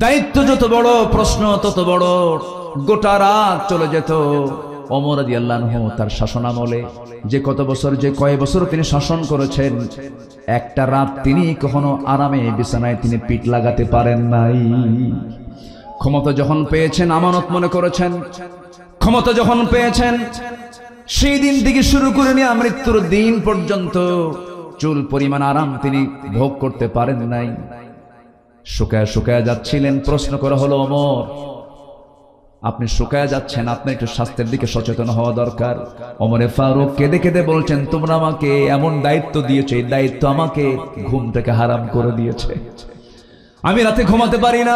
দায়িত্ব যত বড়, প্রশ্ন তত বড়। গোটা রাত চলে যেত। ওমর রাদিয়াল্লাহু আনহু তার শাসনামলে যে কত বছর, যে কয় বছর তিনি শাসন করেছেন, একটা রাত তিনি কখনো আরামে বিছানায় তিনি পিঠ লাগাতে পারেন নাই। ক্ষমতা যখন পেয়েছেন আমানত মনে করেছেন, ক্ষমতা যখন পেয়েছেন সেই দিন থেকে শুরু করে নিয়ে মৃত্যুর দিন পর্যন্ত চুল পরিমাণ আরাম তিনি ভোগ করতে পারেন নাই। শুকায় শুকায় যাচ্ছিলেন। প্রশ্ন করা হলো, ওমর আপনি শুকায় যাচ্ছেন, আপনি একটু স্বাস্থ্যের দিকে সচেতন হওয়া দরকার। ওমরে ফারুক কেঁদে কেঁদে বলছেন, তোমরা আমাকে এমন দায়িত্ব দিয়েছে, এই দায়িত্ব আমাকে ঘুম থেকে হারাম করে দিয়েছে। আমি রাতে ঘুমাতে পারি না।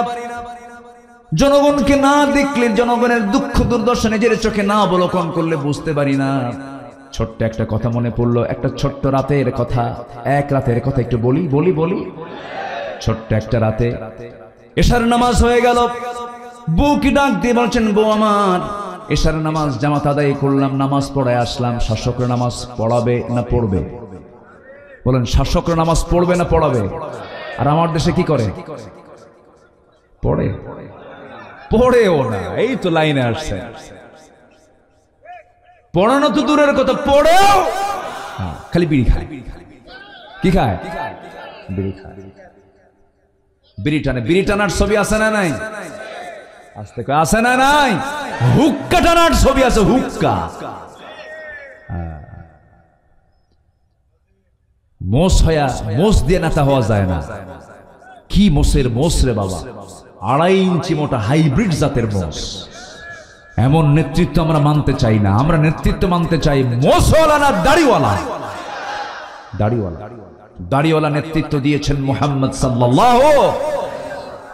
জনগণকে না দেখলে, জনগণের দুঃখ দুর্দশা নিজের চোখে না অবলোকন করলে বুঝতে পারি না। ছোট্ট একটা কথা মনে পড়লো, একটা ছোট্ট রাতের কথা, এক রাতের কথা একটু বলি বলি বলি। ছোট্ট একটা রাতে এশার নামাজ হয়ে গেল। বউকে ডাক দিয়ে বলছেন, বউ আমার এশার নামাজ জামাত আদায় করলাম, নামাজ পড়ায় আসলাম, শাসকরা নামাজ পড়াবে না পড়বে? বলেন, শাসকরা নামাজ পড়বে না পড়াবে? আর আমার দেশে কি করে? পড়ে? পড়েও না। এই তো লাইনে আসছে। পড়ানো তো দূরের কথা, পড়েও খালি বিড়ি খায়। কি খায়? বিড়ি খায়। বিড়ি টানে। বিড়ি টানার ছবি আছে না নাই? আস্তে করে আছে না নাই? হুক্কা টানার ছবি আছে, হুক্কা। মোষ হয়া মোষ দিয়ে নেতা হওয়া যায় না। কি মোষের মোষ রে বাবা, 2.5 ইঞ্চি মোটা হাইব্রিড জাতের মোষ। এমন নেতৃত্ব আমরা মানতে চাই না। আমরা নেতৃত্ব মানতে চাই মোষওয়ালা না দাড়িওয়ালা। দাড়িওয়ালা। দাড়িওয়ালা নেতৃত্ব দিয়েছেন মুহাম্মদ সাল্লাল্লাহু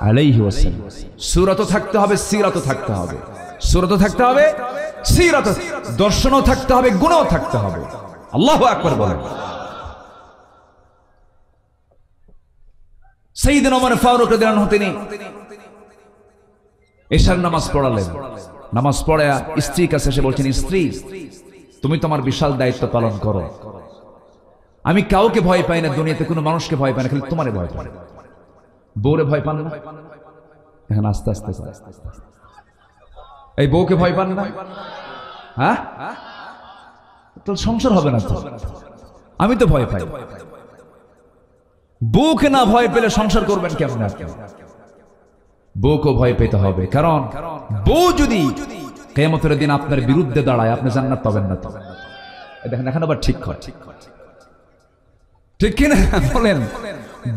আলাইহি ওয়াসাল্লাম। সূরাতও থাকতে হবে, সিরাতও থাকতে হবে। সূরাতও থাকতে হবে, সিরাত, দর্শনও থাকতে হবে, গুণও থাকতে হবে। আল্লাহু আকবার বলেন। সাইয়েদনা ওমর ফারুক রাদিয়াল্লাহু আনহু তিনি এশার নামাজ পড়ালেন। নামাজ পড়ে স্ত্রীর কাছে এসে বলছেন, স্ত্রী তুমি তোমার বিশাল দায়িত্ব পালন করো। আমি কাউকে ভয় পাই না, দুনিয়াতে কোনো মানুষকে ভয় পাই না, খালি তোমারে ভয় পাই। বউরে ভয় পান না? এখন আস্তে আস্তে এই বউকে ভয় পান না? হ্যাঁ, তো সংসার হবে না তো। আমি তো ভয় পাই। বউকে না ভয় পেলে সংসার করবেন কেমন? বউকে ভয় পেতে হবে, কারণ বউ যদি কিয়ামতের দিন আপনার বিরুদ্ধে দাঁড়ায়, আপনি জান্নাত পাবেন না। তো দেখেন, এখন আবার ঠিক হয়, ঠিক কিনা বলেন?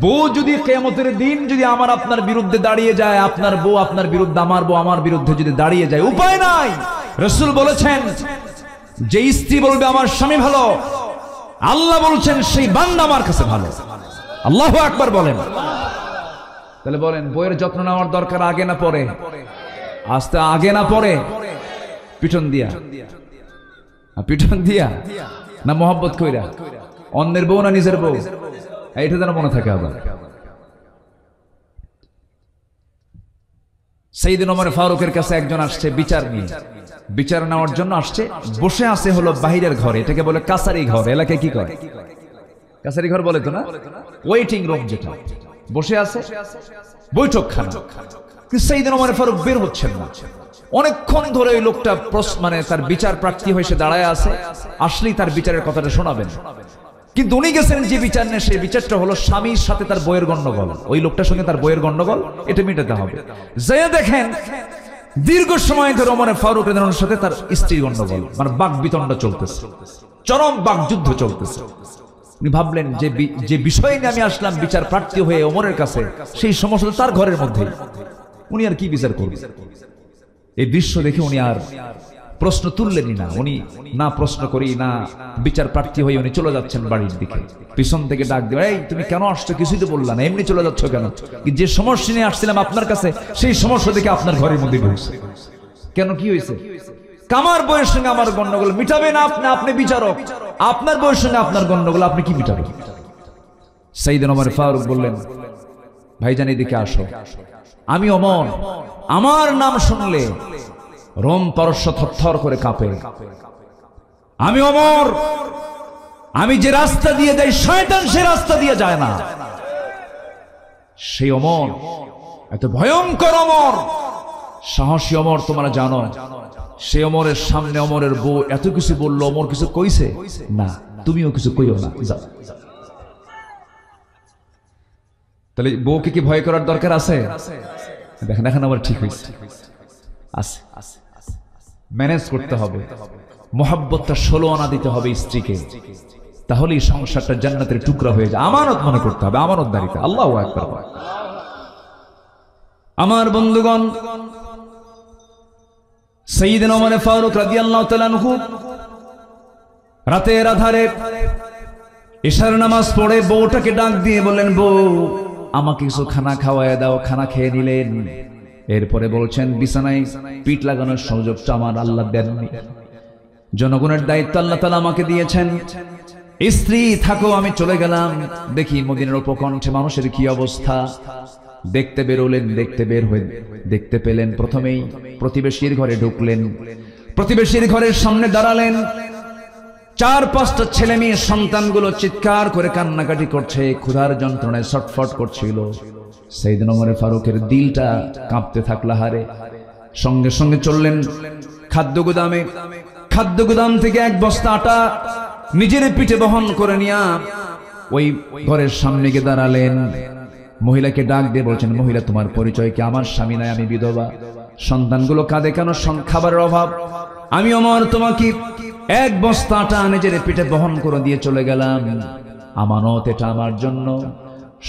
বউ যদি কিয়ামতের দিন যদি আমার আপনার বিরুদ্ধে দাঁড়িয়ে যায়, আপনার বউ আপনার বিরুদ্ধে, আমার বউ আমার বিরুদ্ধে যদি দাঁড়িয়ে যায়, উপায় নাই। রাসূল বলেছেন, যে স্ত্রী বলবে আমার স্বামী ভালো, আল্লাহ বলছেন সেই বান্দা আমার কাছে ভালো। আল্লাহু আকবার বলেন। তাহলে বলেন, বউয়ের যত্ন নেওয়ার দরকার আগে না পরে? আস্তে আগে না পরে? পিছন দিয়া? পিছন দিয়া না মোহাব্বত কইরা? অন্যের বউ না নিজের বউ? এটা যেন মনে থাকে। আবার সাইয়েদনা ওমর ফারুকের কাছে একজন আসছে বিচার নিয়ে। বিচার নেওয়ার জন্য আসছে। বসে আছে হলো বাহিরের ঘরে, এটাকে বলে কাছারি ঘর। এলাকায় কি করে? কাছারি ঘর বলে তো না? ওয়েটিং রুম যেটা। বসে আছে বৈঠকখানা। কিন্তু সাইয়েদনা ওমর ফারুক বের হচ্ছেন না। অনেকক্ষণ ধরে ওই লোকটা মানে তার বিচার প্রার্থী হয়ে সে দাঁড়ায় আছে, আসলেই তার বিচারের কথাটা শোনাবেন। কিন্তু উনি গেছেন যে বিচার নেই, সেই বিচারটা হলো স্বামীর সাথে তার বইয়ের গন্ডগোল। ওই লোকটার সঙ্গে তার বইয়ের গন্ডগোল, এটা মেটাতে হবে। যাইয়া দেখেন দীর্ঘ সময় ধরে ওমর ফারুক রাদিয়াল্লাহু আনহুর সাথে তার স্ত্রীর গন্ডগোল, মানে বাকবিতণ্ডা চলতেছে, চরম বাকযুদ্ধ চলতেছে। উনি ভাবলেন যে বিষয় নিয়ে আমি আসলাম বিচার প্রার্থী হয়ে ওমরের কাছে, সেই সমস্যা তার ঘরের মধ্যে, উনি আর কি বিচার করবেন? এই দৃশ্য দেখে উনি আর প্রশ্ন তুললেনই না। উনি না প্রশ্ন করি না বিচার প্রার্থী হয়ে উনি চলে যাচ্ছেন বাড়ির দিকে। পিছন থেকে ডাক দিয়ে, এই তুমি কেন আসছো? কিছুই তো বললা না, এমনি চলে যাচ্ছ কেন? যে সমস্যা নিয়ে আসছিলাম আপনার কাছে, সেই সমস্যা দেখে আপনার ঘরের মধ্যে ঢুকছে কেন? কি হয়েছে? কামার বউয়ের সঙ্গে আমার গন্ডগোল মিটাবেন আপনি? আপনি বিচারক, আপনার বউয়ের সঙ্গে আপনার গন্ডগোল আপনি কি মিটাবেন? সাইয়েদনা ওমর ফারুক বললেন, ভাইজান এদিকে আসো। আমি ওমর, আমার নাম শুনলে রোম পারস্য থরথর করে কাঁপে। আমি ওমর, আমি যে রাস্তা দিয়ে যাই শয়তান সে রাস্তা দিয়ে যায় না। সেই ওমর এত ভয়ঙ্কর ওমর, সাহসী ওমর। তোমরা জানো সে ওমরের সামনে ওমরের বউ এত কিছু বললো, ওমর কিছু কইছে না, তুমিও কিছু কইও না, যাও। তাহলে বউকে কি ভয় করার দরকার আছে? দেখেন এখন আবার ঠিক হয়েছে, আছে, ম্যানেজ করতে হবে। মোহাব্বতটা 16 আনা দিতে হবে স্ত্রীকে, তাহলেই সংসারটা জান্নাতের টুকরা হয়ে যায়। আমানত মনে করতে হবে, আমানতদারিতা। আল্লাহু আকবার। আমার বন্ধুগণ, সাইয়্যিদনা ওমর ফারুক রাদিয়াল্লাহু তাআলা আনহু রাতের আধারে ইশার নামাজ পড়ে বউটাকে ডাক দিয়ে বললেন, বউ আমাকে কিছু খানা খাওয়ায় দাও। খানা খেয়ে নিলেন। এরপরে বলছেন, বিছানায় পিঠ লাগানোর সুযোগটা আমার আল্লাহ দেননি, জনগণের দায়িত্ব আল্লাহ তাআলা আমাকে দিয়েছেন। স্ত্রী থাকো, আমি চলে গেলাম। দেখি মদিনার উপকণ্ঠে মানুষের কি অবস্থা। দেখতে বেরোলেন, দেখতে পেলেন প্রথমেই প্রতিবেশীর ঘরে ঢুকলেন। প্রতিবেশীর ঘরের সামনে দাঁড়ালেন। 4-5টা ছেলে মেয়ে সন্তানগুলো চিৎকার করে কান্নাকাটি করছে, ক্ষুধার যন্ত্রণায় ছটফট করছিল। সাইয়েদনা ওমর ফারুকের দিলটা কাঁপতে থাকলো হারে। সঙ্গে সঙ্গে চললেন খাদ্য গুদামে। খাদ্য গুদাম থেকে 1 বস্তা আটা নিজের পিঠে বহন করে নিয়ে ওই ঘরের সামনে গিয়ে দাঁড়ালেন। মহিলাকে ডাক দিয়ে বলছেন, মহিলা তোমার পরিচয় কি? আমার স্বামী নাই, আমি বিধবা। সন্তানগুলো কাঁদে কেন? খাবারের অভাব। আমি ওমর তোমাকে 1 বস্তা আটা নিজের পিঠে বহন করে দিয়ে চলে গেলাম। আমানত, এটা আমার জন্য।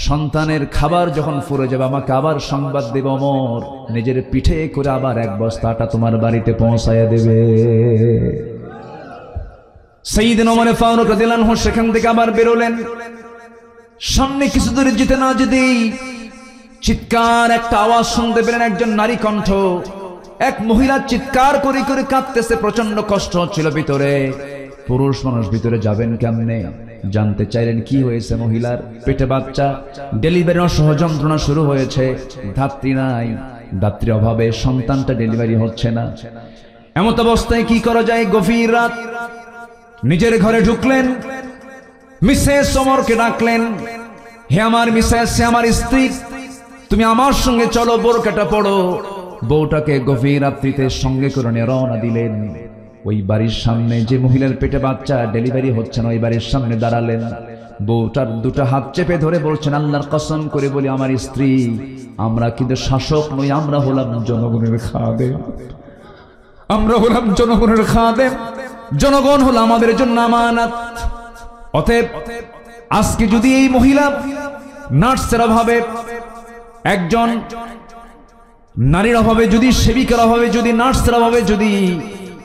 সন্তানের খাবার যখন ফুরে যাবে আমাকে আবার সংবাদ দেবে, ওমর নিজের পিঠে করে আবার 1 বস্তা আটা তোমার বাড়িতে পৌঁছায়া দেবে। সাইয়্যিদনা ওমর ফারুক রাদিয়াল্লাহু আনহু সেখান থেকে আবার বেরোলেন। সামনে কিছু দূরে যেতে না যেতেই চিৎকার একটা আওয়াজ শুনতে পেলেন, একজন নারী কণ্ঠ। এক মহিলা চিৎকার করে করে কাঁদতেছে, প্রচন্ড কষ্ট হচ্ছিল ভিতরে। পুরুষ মানুষ ভিতরে যাবেন কেমনে? জানতে চাইলেন কি হয়েছে মহিলার। পেটে বাচ্চা, ডেলিভারি অসহ যন্ত্রণা শুরু হয়েছে, ধাত্রী নাই, ধাত্রীর অভাবে সন্তানটা ডেলিভারি হচ্ছে না। এমত অবস্থায় কি করা যায়? গভীর রাত, নিজের ঘরে ঢুকলেন। মিসেস ওমরকে ডাকলেন, হে আমার মিসেস, হে আমার স্ত্রী, তুমি আমার সঙ্গে চলো, বোরকাটা পড়ো। বউটাকে গভীর রাত্রিতে সঙ্গে করে নিয়ে রওনা দিলেন। ওই বাড়ির সামনে যে মহিলার পেটে বাচ্চা ডেলিভারি হচ্ছে না, ওই বাড়ির সামনে দাঁড়ালেন। বউটার 2টা হাত চেপে ধরে বলছেন, আল্লাহর কসম করে বলি আমার স্ত্রী, আমরা কিন্তু শাসক নই, আমরা হলাম জনগণের খাদেম। আমরা হলাম জনগণের খাদেম, জনগণ হলো আমাদের জন্য আমানত। অতএব আজকে যদি এই মহিলা নার্সের অভাবে, একজন নারীর অভাবে, যদি সেবিকার অভাবে, যদি নার্সের অভাবে যদি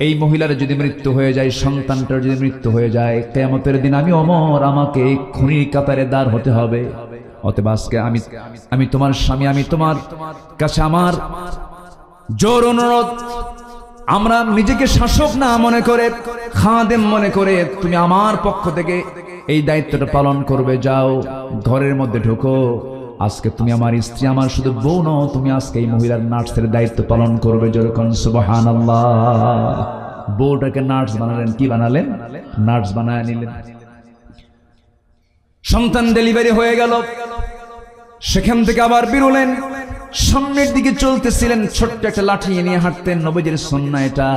এই মহিলার যদি মৃত্যু হয়ে যায়, সন্তানটার যদি মৃত্যু হয়ে যায়, কিয়ামতের দিন আমি ওমর, আমাকে খুনির কাতারে দাঁড় হতে হবে। অতএব আজকে আমি তোমার স্বামী, আমি তোমার কাছে আমার জোর অনুরোধ, আমরা নিজেকে শাসক না মনে করে, খাদেম মনে করে তুমি আমার পক্ষ থেকে এই দায়িত্বটা পালন করবে। যাও, ঘরের মধ্যে ঢোকো। আজকে তুমি আমার স্ত্রী, আমার শুধু বউ নও, তুমি আজকে এই মহিলার নার্সের দায়িত্ব পালন করবে। যেরকম সুবহানাল্লাহ। বউটাকে নার্স বানালেন। কি বানালেন? নার্স বানায় নিলেন। সন্তান ডেলিভারি হয়ে গেল। সেখান থেকে আবার বেরোলেন। সামনের দিকে চলতেছিলেন। ছোট্ট একটা লাঠি নিয়ে হাঁটতেন, নবীজির সুন্নাহ এটা।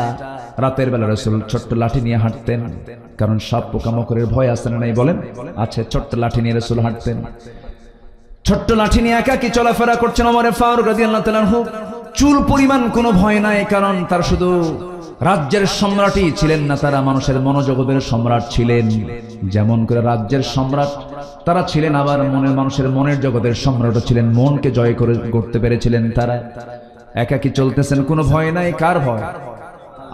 রাতের বেলা রাসূল ছোট্ট লাঠি নিয়ে হাঁটতেন, কারণ সাপ পোকামাকড়ের ভয় আছে না নাই বলেন? আছে। ছোট্ট লাঠি নিয়ে রাসূল হাঁটতেন। ছোট্ট লাঠি নিয়ে একাকী চলাফেরা করছেন ওমর ফারুক রাদিয়াল্লাহু তাআলা আনহু। চুল পরিমাণ কোনো ভয় নাই, কারণ তার শুধু রাজ্যের সম্রাটই ছিলেন না, তারা মানুষের মনোজগতের সম্রাট ছিলেন। যেমন করে রাজ্যের সম্রাট তারা ছিলেন, আবার মানুষের মনের জগতের সম্রাটও ছিলেন। মনকে জয় করে করতে পেরেছিলেন তারা। একাকী চলতেছেন, কোনো ভয় নাই। কার ভয়?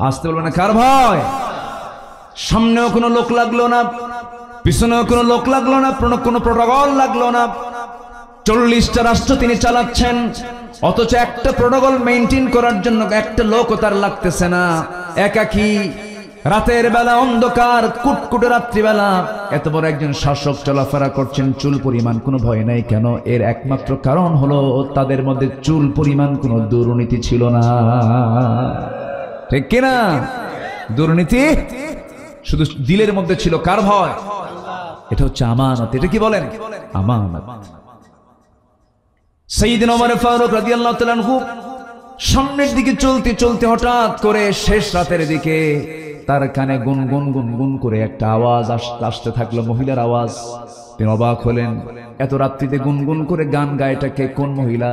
আসতে বলবেন না, কার ভয়? সামনেও কোনো লোক লাগলো না, পিছনেও কোনো লোক লাগলো না, কোনো প্রটোকল লাগলো না। 40টা রাষ্ট্র তিনি চালাচ্ছেন, অথচ একটা প্রটোকল মেইনটেইন করার জন্য একটা লোকও তার লাগতেছে না। একাকী রাতের বেলা, অন্ধকার, কুটকুটে রাত্রিবেলা এত বড় একজন শাসক চলাফেরা করছেন, চুল পরিমাণ কোনো ভয় নাই। কেন? এর একমাত্র কারণ হলো তাদের মধ্যে চুল পরিমাণ কোনো দুর্নীতি ছিল না। ঠিক কিনা? দুর্নীতি শুধু দিলের মধ্যে ছিল। কার ভয়? এটা হচ্ছে আমানত। এটা কি বলেন? আমানত। সাইয়েদনা ওমর ফারুক রাদিয়াল্লাহু তাআলা আনহু সামনের দিকে চলতে চলতে হঠাৎ করে শেষ রাতের দিকে তার কানে গুনগুন গুনগুন করে একটা আওয়াজ আসতে থাকলো, মহিলার আওয়াজ। তিনি অবাক হলেন, এত রাত্রিতে গুনগুন করে গান গায়টাকে কোন মহিলা?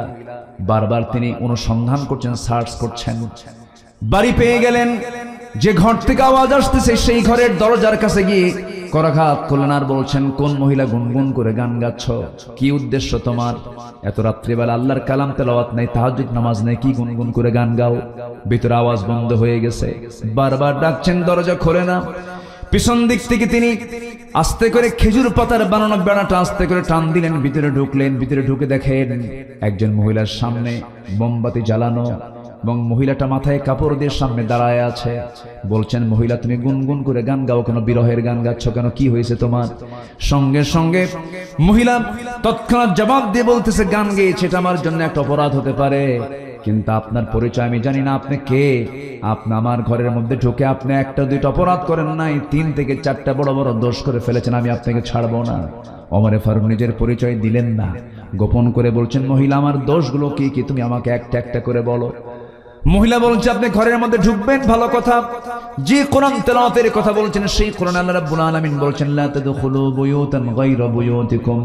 বারবার তিনি অনুসন্ধান করছেন, সার্চ করছেন। বাড়ি পেয়ে গেলেন, যে ঘর থেকে আওয়াজ আসতেছে সেই ঘরের দরজার কাছে গিয়ে করাঘাত করলেন আর বলছেন, কোন মহিলা গুনগুন করে গান গাচ্ছ? কি উদ্দেশ্য তোমার? এত রাত্রিবেলা আল্লাহর কালাম তেলাওয়াত নাই, তাহাজ্জুদ নামাজ নাই, কি গুনগুন করে গান গাও? ভিতরে আওয়াজ বন্ধ হয়ে গেছে, বারবার ডাকছেন, দরজা খোলে না। পিছন দিক থেকে তিনি আস্তে করে খেজুর পাতার বানানো বেড়াটা আস্তে করে টান দিলেন, ভিতরে ঢুকলেন। ভিতরে ঢুকে দেখেন একজন মহিলার সামনে মোমবাতি জ্বালানো এবং মহিলাটা মাথায় কাপড় দিয়ে সামনে দাঁড়ায় আছে। বলছেন, মহিলা তুমি গুনগুন করে গান গাও কেন? বিরহের গান গাচ্ছ কেন? কি হয়েছে তোমার? সঙ্গে সঙ্গে মহিলা তৎক্ষণাৎ জবাব দিয়ে বলতেছে, গান গেয়েছে এটা আমার জন্য একটা অপরাধ হতে পারে, কিন্তু আপনার পরিচয় আমি জানি না, আপনি কে? আপনি আমার ঘরের মধ্যে ঢুকে আপনি একটা দুইটা অপরাধ করেন নাই, 3 থেকে 4টা বড় বড় দোষ করে ফেলেছেন, আমি আপনাকে ছাড়বো না। ওমর ফারুক নিজের পরিচয় দিলেন না, গোপন করে বলছেন, মহিলা আমার দোষগুলো কি কি তুমি আমাকে একটা একটা করে বলো। মহিলা বলছে, আপনি ঘরের মধ্যে ঢুকবেন ভালো কথা, যে কোরআন তেলাওয়াতের কথা বলছেন সেই কোরআন আল্লাহ রাব্বুল আলামিন বলছেন, লা তাদখুলু বুয়ুতান গায়রা বুয়ুতিকুম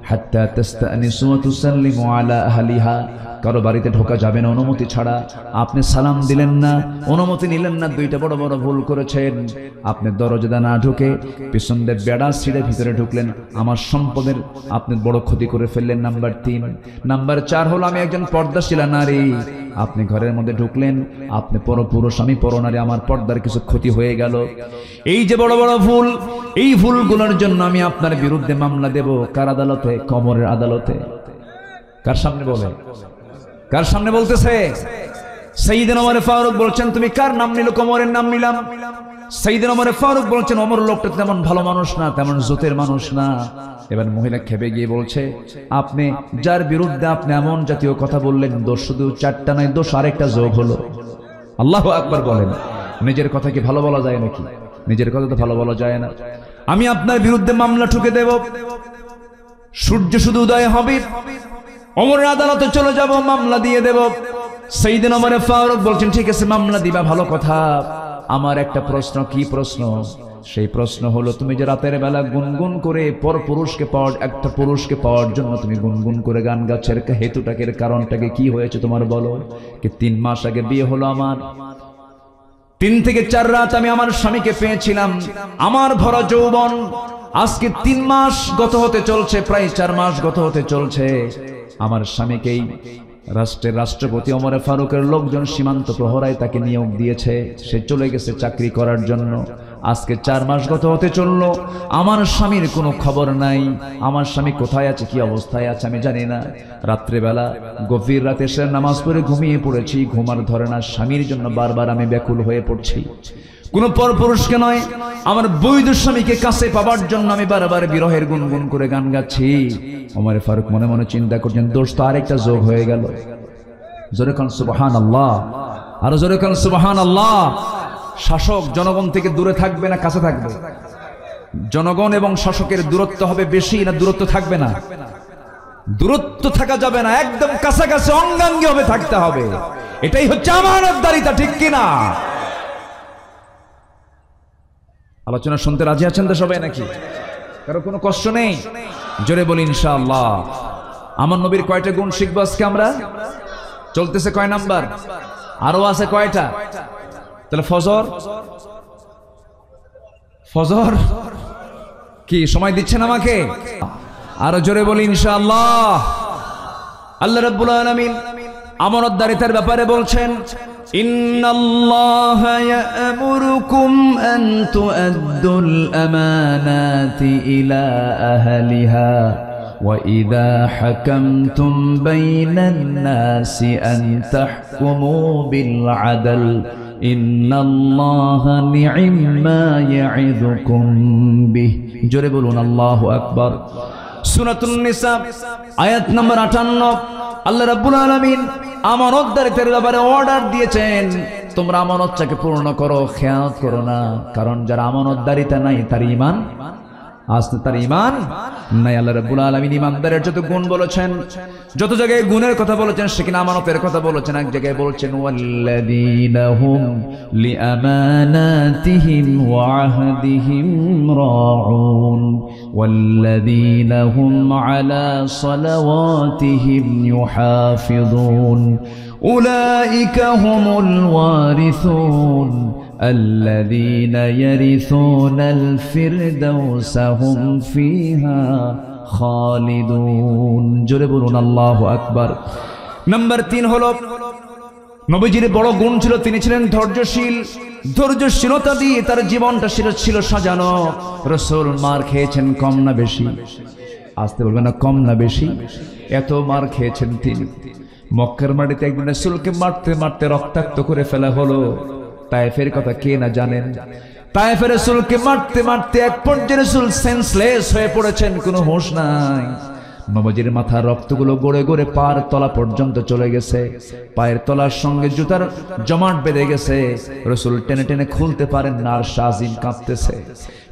হাত্তা তাস্তানিসু ওয়া তুসাল্লিমু আলা আহলিহা। কারো বাড়িতে ঢোকা যাবে না অনুমতি ছাড়া। আপনি সালাম দিলেন না, অনুমতি নিলেন না, 2টা বড় বড় ভুল করেছেন। আপনি দরজা না ঢুকে পিছন দিয়ে বেড়া ছিঁড়ে ভিতরে ঢুকলেন, আমার সম্পদের আপনি বড় ক্ষতি করে ফেললেন। নাম্বার 3। নাম্বার 4 হলো, আমি একজন পর্দাশীলা নারী, আপনি ঘরের মধ্যে ঢুকলেন, আপনি পরপুরুষ, আমি পরনারী, আমার পর্দার কিছু ক্ষতি হয়ে গেল। এই যে বড় বড় ভুল, এই ভুলগুলোর জন্য আমি আপনার বিরুদ্ধে মামলা দেব। কার আদালতে? কবরের আদালতে। কার সামনে বলে? কার সামনে বলতেছে? সাইয়েদনা ওমর ফারুক বলছেন, তুমি কার নাম নিল? কমরের নাম নিলাম। সাইয়েদনা ওমর ফারুক বলছেন, ওমর লোকটা তেমন ভালো মানুষ না, তেমন জোতের মানুষ না। এবার মহিলা খেপে গিয়ে বলছে, আপনি যার বিরুদ্ধে আপনি এমন জাতীয় কথা বললেন, দোষ শুধু 4টা নয়, দোষ আরেকটা যোগ হলো। আল্লাহু আকবার বলেন। নিজের কথা কি ভালো বলা যায় নাকি? নিজের কথা তো ভালো বলা যায় না। আমি আপনার বিরুদ্ধে মামলা ঠুকে দেব, সূর্য শুধু উদয় হবে, ওমরের আদালতে চলে যাব, মামলা দিয়ে দেব। সাইয়েদনা ওমর ফারুক বলছেন, ঠিক আছে মামলা দিবা, ভালো কথা। আমার একটা প্রশ্ন। কি প্রশ্ন? সেই প্রশ্ন হলো, তুমি যে রাতের বেলা গুনগুন করে পর পুরুষকে পাওয়ার, একটা পুরুষকে পাওয়ার জন্য তুমি গুনগুন করে গান গাচ্ছ, এর হেতুটাকে, কারণটাকে কি হয়েছে তোমার বলো? কি 3 মাস আগে বিয়ে হলো আমার, 3 থেকে 4 রাত আমি আমার স্বামীকে পেয়েছিলাম, আমার ভরা যৌবন আজকে 3 মাস গত হতে চলছে, প্রায় 4 মাস গত হতে চলছে। আমার স্বামীকেই রাষ্ট্রের রাষ্ট্রপতি ওমর ফারুকের লোকজন সীমান্ত প্রহরায় তাকে নিয়োগ দিয়েছে, সে চলে গেছে চাকরি করার জন্য। আজকে 4 মাস গত হতে চললো, আমার স্বামীর কোনো খবর নাই। আমার স্বামী কোথায় আছে, কি অবস্থায় আছে আমি জানি না। রাত্রেবেলা গভীর রাতে এসে নামাজ পড়ে ঘুমিয়ে পড়েছি, ঘুমার ধরে না, স্বামীর জন্য বারবার আমি ব্যাকুল হয়ে পড়ছি। কোন পরপুরুষকে নয়, আমার বৈধ স্বামীকে কাছে পাবার জন্য আমি বারবার বিরহের গুনগুন করে গান গাচ্ছি। ওমর ফারুক মনে মনে চিন্তা করছেন, দোষ তো আরেকটা যোগ হয়ে গেল। জোরে কান সুবহানাল্লাহ, আরো জোরে কান সুবহানাল্লাহ। শাসক জনগণ থেকে দূরে থাকবে না কাছে থাকবে? জনগণ এবং শাসকের দূরত্ব হবে বেশি না দূরত্ব থাকবে না? দূরত্ব থাকা যাবে না, একদম কাছাকাছি অঙ্গাঙ্গি হবে, থাকতে হবে। এটাই হচ্ছে আমানতদারিতা, ঠিক কিনা? আলোচনা শুনতে রাজি আছেন তো সবাই নাকি? কারো কোনো কষ্ট নেই? জোরে বলি ইনশাআল্লাহ। আমার নবীর কয়টা গুণ শিখবো আজকে আমরা? চলতেছে কয় নাম্বার? আরো আছে কয়টা? তাহলে ফজর, ফজর কি সময় দিচ্ছেন আমাকে? আরো জোরে বলি ইনশাআল্লাহ। আল্লাহ রাব্বুল আলামিন আমানতদারিতার ব্যাপারে বলছেন, ইন্নাল্লাহা ইয়া'মুরুকুম আন তু'আদ্দুল আমানাতি ইলা আহলিহা ওয়া ইযা হাকামতুম বাইনান নাসি আন তাহকুমু বিল আদল ইন্নাল্লাহা নি'ম্মা ইয়া'ইযুকুম বিহি। জোরে বলুন আল্লাহু আকবার। সূরাতুন নিসা আয়াত নম্বর 58। আল্লাহ রাব্বুল আলামিন আমানতদারিতার ব্যাপারে অর্ডার দিয়েছেন, তোমরা আমানতটাকে পূর্ণ করো, খেয়ানত করো না। কারণ যারা আমানতদারিতা নাই তার ঈমান আজ তার ঈমান নাই। আল্লাহ রাব্বুল আলামিন ঈমানদারের যত গুণ বলেছেন, যত জায়গায় গুণের কথা বলেছেন, সেখানে আমানতের কথা বলেছেন। এক জায়গায় বলছেন ওয়াল্লাযীনা হুম লিআমানাতিহিম ওয়া আহদিহিম রাউন ওয়াল্লাযীনা হুম আলা সালাওয়াতিহিম ইউহাফিযুন উলাইকা হুমুল ওয়ারিসুন الذين يرثون الفردوس هم فيها খালিদুন। জোরে বলুন আল্লাহু আকবার। নাম্বার 3 হলো নবীজির বড় গুণ ছিল, তিনি ছিলেন ধৈর্যশীল। ধৈর্যশীলতা দিয়ে তার জীবনটা ছিল সাজানো। রাসূল মার খেয়েছেন কম না বেশি? আসতে বলবেন না, কম না বেশি? এত মার খেয়েছেন তিনি। মক্কার মাটিতে একদিন রাসূলকে মারতে মারতে রক্তাক্ত করে ফেলা হলো। তায়েফের কথা কে না জানেন? তায়েফের রাসূলকে মারতে মারতে এক পর্যায়ে রাসূল সেন্সলেস হয়ে পড়েছেন, কোনো হুঁশ নাই। নবীজির মাথার রক্তগুলো গড়ে গড়ে পায়ের তলা পর্যন্ত চলে গেছে। পায়ের তলার সঙ্গে জুতার জমাট বেঁধে গেছে। রাসূল টেনে টেনে খুলতে পারেন না, আর শাজিম কাঁপতেছে,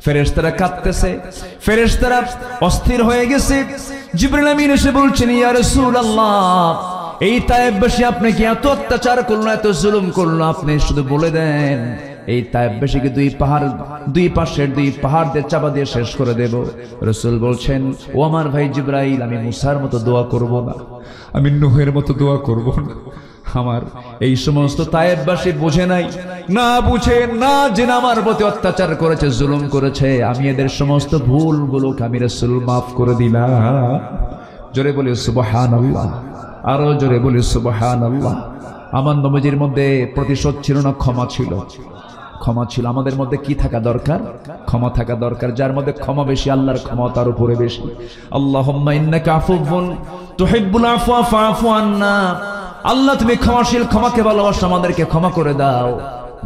ফেরেশতারা কাঁপতেছে, ফেরেশতারা অস্থির হয়ে গেছে। জিবরিল আমিন এসে বলছেন, ইয়া রাসূলুল্লাহ, এই তায়েফবাসী আপনাকে এত অত্যাচার করলো, এত জুলুম করলো, আপনি শুধু বলে দেন এই তায়েফবাসীকে দুই পাশের দুই পাহাড় দিয়ে চাপা দিয়ে শেষ করে দেব। রাসূল বলছেন, ও আমার ভাই জিবরাইল, আমি মুসার মতো দোয়া করব না, আমি নূহের মতো দোয়া করব না। আমার এই সমস্ত তায়েফবাসী বুঝে নাই, না বুঝে না জেনে আমার প্রতি অত্যাচার করেছে, জুলুম করেছে। আমি এদের সমস্ত ভুলগুলোকে আমি রাসূল মাফ করে দিলাম। জোরে বলি সুবহানাল্লাহ, আরো জোরে বলি সুবহানাল্লাহ। আমার নবীজির মধ্যে প্রতিশোধ ছিল না, ক্ষমা ছিল। ক্ষমা ছিল। আমাদের মধ্যে কি থাকা দরকার? ক্ষমা থাকা দরকার। যার মধ্যে ক্ষমা বেশি, আল্লাহর ক্ষমা তার উপরে বেশি। আল্লাহুম্মা ইন্নাকা আফুউন তুহিব্বুল আফওয়া ফাআফু আন্না। আল্লাহ তুমি ক্ষমাশীল, ক্ষমাকে ভালোবাসো, আমাদেরকে ক্ষমা করে দাও।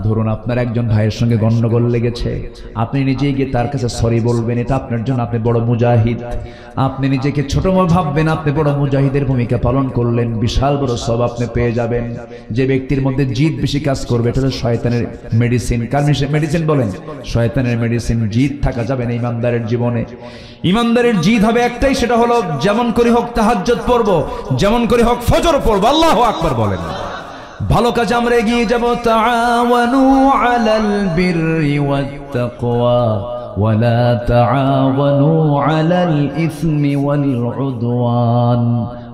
ধরুন আপনার একজন ভাইয়ের সঙ্গে গন্ডগোল লেগেছে, আপনি নিজেই গিয়ে তার কাছে সরি বলবেন, এটা আপনার জন্য আপনি বড় মুজাহিদ। আপনি নিজেকে ছোট ভাববেন, আপনি বড় মুজাহিদের ভূমিকা পালন করলেন, বিশাল বড় সওয়াব আপনি পেয়ে যাবেন। যে ব্যক্তির মধ্যে জিদ বেশি কাজ করবে, এটা হলো শয়তানের মেডিসিন। কার মেডিসিন বলেন? শয়তানের মেডিসিন। জিদ থাকা যাবে না ইমানদারের জীবনে। ইমানদারের জিদ হবে একটাই, সেটা হলো যেমন করে হোক তাহাজ্জুদ পড়ব, যেমন করে হোক ফজর পড়ব। আল্লাহু আকবার বলেন। ভালো কাজে আমরা এগিয়ে যাব। তাআওয়ানু আলাল বিররি ওয়াত তাকওয়া ওয়া লা তাআওয়ানু আলাল ইসমি ওয়াল উদওয়ান।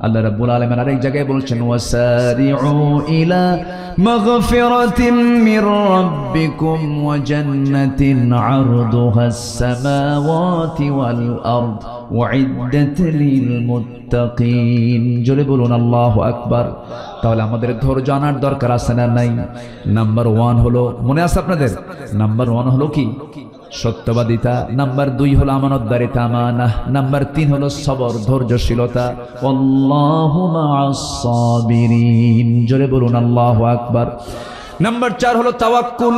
আল্লাহ রাব্বুল আলামিন আরেক জায়গায় বলছেন, ওয়াসারিউ ইলা মাগফিরাতিম মির রাব্বিকুম ওয়া জান্নাতিন আরদুহাস সামাওয়াতি ওয়াল আরদ উইদ্দাত লিল মুত্তাকিন। জোরে বলুন আল্লাহু আকবার। তাহলে আমাদের ধৈর্য আনার দরকার আছে না নাই? নাম্বার 1 হলো, মনে আছে আপনাদের? নাম্বার 1 হলো কি? সত্যবাদিতা। নাম্বার 2 হলো আমানতদারিতা, আমানাহ। নাম্বার 3 হলো সবর, ধৈর্যশীলতা। আল্লাহু মা'আস সাবিরিন। জোরে বলুন আল্লাহু আকবার। নাম্বার 4 হলো তাওয়াক্কুল,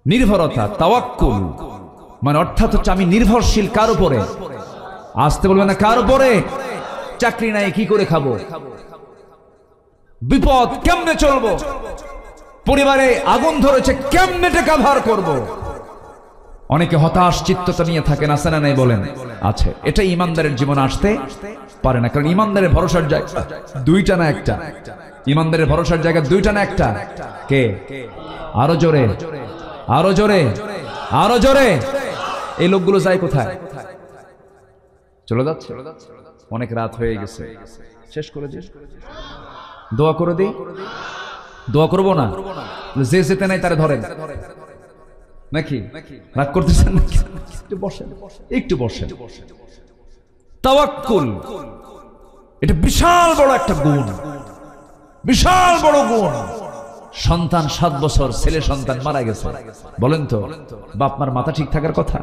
নির্ভরতা। তাওয়াক্কুল মানে অর্থাৎ হচ্ছে আমি নির্ভরশীল কার উপরে? আসতে বলবেন না, কার উপরে? চাকরি নাই, কি করে খাবো? বিপদ, কেমনে চলবো? পরিবারে আগুন ধরেছে, কেমনে টাকা ধার করব? অনেকে হতাশ চিত্ততা নিয়ে থাকেন, আছে না নাই বলেন? আছে। এটা ইমানদারের জীবন আসতে পারে না, কারণ ইমানদারের ভরসার জায়গা দুইটা না একটা? ইমানদারের ভরসার জায়গা দুইটা না একটা? কে? আরো জোরে, আরো জোরে, আরো জোরে। এই লোকগুলো যায় কোথায়? চলে যাচ্ছে। অনেক রাত হয়ে গেছে, শেষ করে দিই। দোয়া করে দিই। দোয়া করবো না? যে যেতে নাই তারা ধরেন নাকি? রাগ করতেছেন নাকি? একটু বসেন, একটু বসেন। তাওয়াক্কুল এটা বিশাল বড় একটা গুণ, বিশাল বড় গুণ। সন্তান 7 বছর, ছেলে সন্তান মারা গেছে। বলেন তো, বাপ মার মাথা ঠিক থাকার কথা?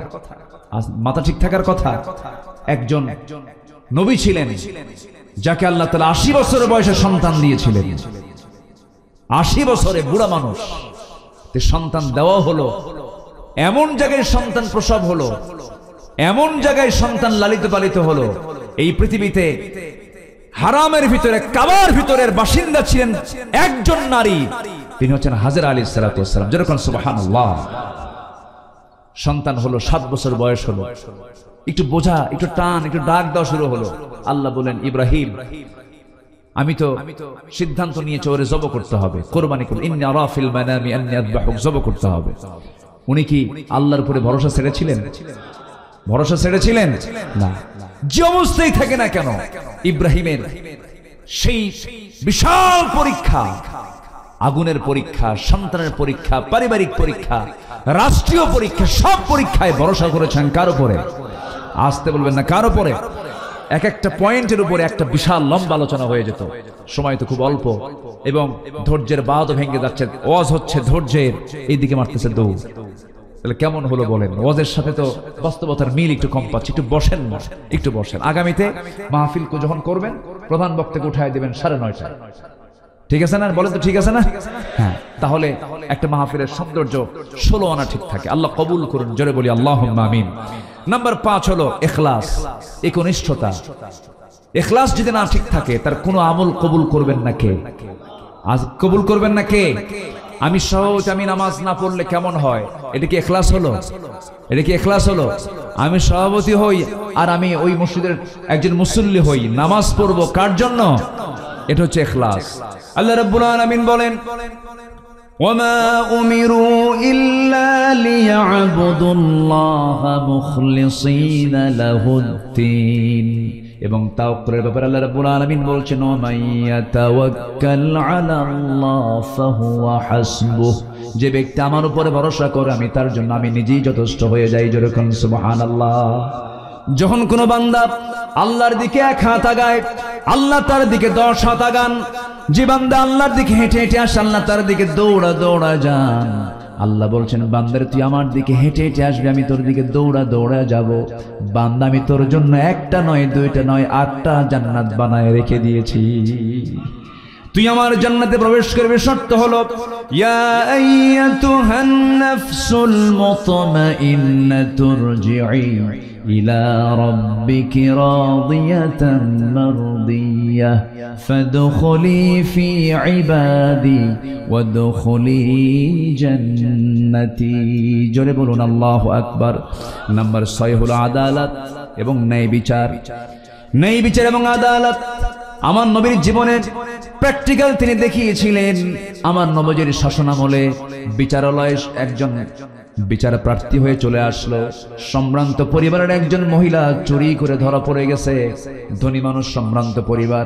মাথা ঠিক থাকার কথা। একজন নবী ছিলেন যাকে আল্লাহ তাআলা 80 বছর বয়সে সন্তান দিয়েছিলেন। 80 বছরে বুড়া মানুষ, সন্তান দেওয়া হলো, এমন জায়গায় সন্তান প্রসব হলো, এমন জায়গায় সন্তান লালিত পালিত হলো। এই পৃথিবীতে হারামের ভিতরে, কাবার ভিতরের বাসিন্দা ছিলেন একজন নারী, তিনি হচ্ছেন হাজরা আলাইহিস সালাতু ওয়াস সালাম। যেরকম সুবহানাল্লাহ। সন্তান হলো, 7 বছর বয়স হলো, একটু বোঝা, একটু টান, একটু ডাক দেওয়া শুরু হলো। আল্লাহ বলেন, ইব্রাহিম আমি তো সিদ্ধান্ত নিয়েছি ওরে জব করতে হবে, কোরবানি করতে, ইন্নী আরা ফিল মানামি আন্নী আযবাহুক, জব করতে হবে। উনি কি আল্লাহর উপরে ভরসা ছেড়েছিলেন? ভরসা ছেড়েছিলেন না। যে অবস্থায় থাকে না কেন, ইব্রাহিমের সেই বিশাল পরীক্ষা, আগুনের পরীক্ষা, সন্তানের পরীক্ষা, পারিবারিক পরীক্ষা, রাষ্ট্রীয় পরীক্ষা, সব পরীক্ষায় ভরসা করেছেন কার উপরে? আসতে বলবেন না, কার উপরে? এক একটা পয়েন্টের উপরে একটা বিশাল লম্বা আলোচনা হয়ে যেত, সময় তো খুব অল্প, এবং ধৈর্যের বাঁধও ভেঙে যাচ্ছে। ওয়াজ হচ্ছে ধৈর্যের, এইদিকে মারতেছে দৌড়। তাহলে কেমন হলো বলেন? ওয়াজের সাথে তো বাস্তবতার মিল একটু কম পাচ্ছি। একটু বসেন না, একটু বসেন। আগামীতে মাহফিল যখন করবেন, প্রধান বক্তাকে উঠায় দিবেন 9:30। ঠিক আছে না? বলেন তো ঠিক আছে না? হ্যাঁ, তাহলে একটা মাহফিলের সৌন্দর্য 16 আনা ঠিক থাকে। আল্লাহ কবুল করুন, জোরে বলি আল্লাহুম্মা আমিন। নাম্বার 5 হলো ইখলাস, একনিষ্ঠতা। ইখলাস যদি না ঠিক থাকে, তার কোনো আমল কবুল করবেন না কে? আজ কবুল করবেন না কে? আমি সহজ, আমি নামাজ না পড়লে কেমন হয়, এটা কি ইখলাস হলো? এটা কি ইখলাস হলো? আমি সভাপতি হই আর আমি ওই মসজিদের একজন মুসল্লি হই, নামাজ পড়বো কার জন্য? এটা হচ্ছে ইখলাস। আল্লাহ রাব্বুল আলামিন বলেন, ওয়ামা উমিরু ইল্লা লিয়াবুদুল্লাহা মুখলিসিনা লাহুদ্দিন। এবং তাওয়াক্কুলের ব্যাপারে আল্লাহ রাব্বুল আলামিন বলছেন, ওয়ামাইয়াতাওয়াক্কাল আলাল্লাহ ফাহুয়া হাসবুহ। যে ব্যক্তি আমার উপরে ভরসা করে, আমি তার জন্য আমি নিজেই যথেষ্ট হয়ে যাই। যেরকম সুবহানাল্লাহ। যখন কোনো বান্দা আল্লাহর দিকে 1 হাত আগায়, আল্লাহ তার দিকে 10 হাত আগান। যে বান্দা আল্লাহর দিকে হেঁটে হেঁটে আসে, আল্লাহ তার দিকে দৌড়া দৌড়া যান। আল্লাহ বলছেন, বান্দার তুই আমার দিকে হেঁটে হেঁটে আসবি, আমি তোর দিকে দৌড়া দৌড়া যাব। বান্দা, আমি তোর জন্য 1টা নয়, 2টা নয়, 8টা জান্নাত বানায় রেখে দিয়েছি। তুই আমার জান্নাতে প্রবেশ করবি, শর্ত হলো, ইয়া আইয়াতুহান নাফসুল মুতমাইন্নাতু রজিই ইলা রাব্বিকি রাদিয়াতাম মারদিয়াহ ফাদখুলি ফি ইবাদি ওয়াদখুলি জান্নাতি। জোরে বলুন আল্লাহু আকবার। নাম্বার 6 হলো আদালত এবং ন্যায় বিচার। ন্যায় বিচার এবং আদালত আমার নবীর জীবনে প্র্যাকটিক্যাল তিনি দেখিয়েছিলেন। আমার নবীর শাসনামলে বিচারালয়ে একজন বিচার প্রার্থী হয়ে চলে আসলো। সম্ভ্রান্ত পরিবারের একজন মহিলা চুরি করে ধরা পড়ে গেছে। ধনী মানুষ, সম্ভ্রান্ত পরিবার।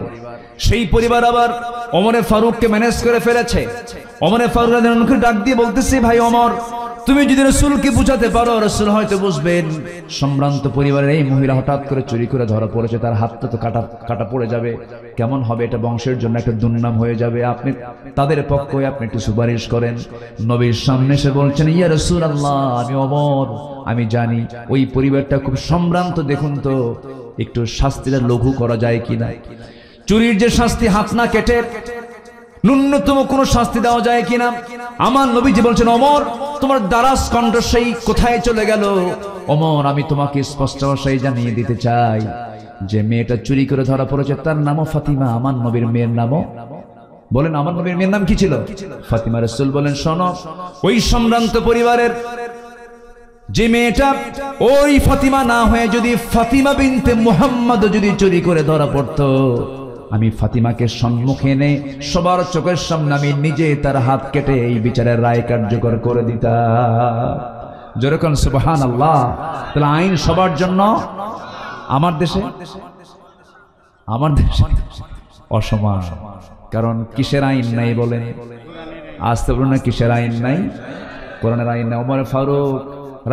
সেই পরিবার আবার ওমরে ফারুককে ম্যানেজ করে ফেলেছে। ওমরে ফারুক রাদিয়াল্লাহু ডাক দিয়ে বলতেছে, ভাই ওমর, তুমি যদি রাসূলকে বুঝাতে পারো, রাসূল হয়তো বুঝবেন। সম্ভ্রান্ত পরিবারের এই মহিলা হঠাৎ করে চুরি করে ধরা পড়েছে, তার হাতটা তো কাটা পড়ে যাবে, কেমন হবে? এটা বংশের জন্য একটা দুর্নাম হয়ে যাবে। আপনি তাদের পক্ষে আপনি একটু সুপারিশ করেন। নবীর সামনে এসে বলছেন, ইয়া রাসূলুল্লাহ, আমি ওমর, আমি জানি ওই পরিবারটা খুব সম্ভ্রান্ত, দেখুন তো একটু শাস্তিটা লঘু করা যায় কিনা। চুরির যে শাস্তি, হাত না কেটে ন্যূনতম কোনো শাস্তি দেওয়া যায় কিনা। আমার নবীজি বলছেন, ওমর, তোমার দারাজ কণ্ঠ সেই কোথায় চলে গেল? ওমর, আমি তোমাকে স্পষ্ট ভাষায় জানিয়ে দিতে চাই যে মেয়েটা চুরি করে ধরা পড়েছে, তার নামও ফাতিমা। আমার নবীর মেয়ের নামও, বলেন আমার নবীর মেয়ের নাম কি ছিল? ফাতিমা। রাসূল বলেন, শোনো, ওই সম্ভ্রান্ত পরিবারের যে মেয়েটা ওই ফাতিমা না হয়ে যদি ফাতিমা বিনতে মুহাম্মদ যদি চুরি করে ধরা পড়তো, আমি ফাতিমাকে সম্মুখে এনে সবার চোখের সামনে আমি নিজে তার হাত কেটে এই বিচারের রায় কার্যকর করে দিতাম। যেরকম সুবহানাল্লাহ। তাহলে আইন সবার জন্য। আমার দেশে অসমান। কারণ কিসের আইন নাই বলেন? আসতে বলুন না, কিসের আইন নাই? কোরআনের আইন নাই। ওমর ফারুক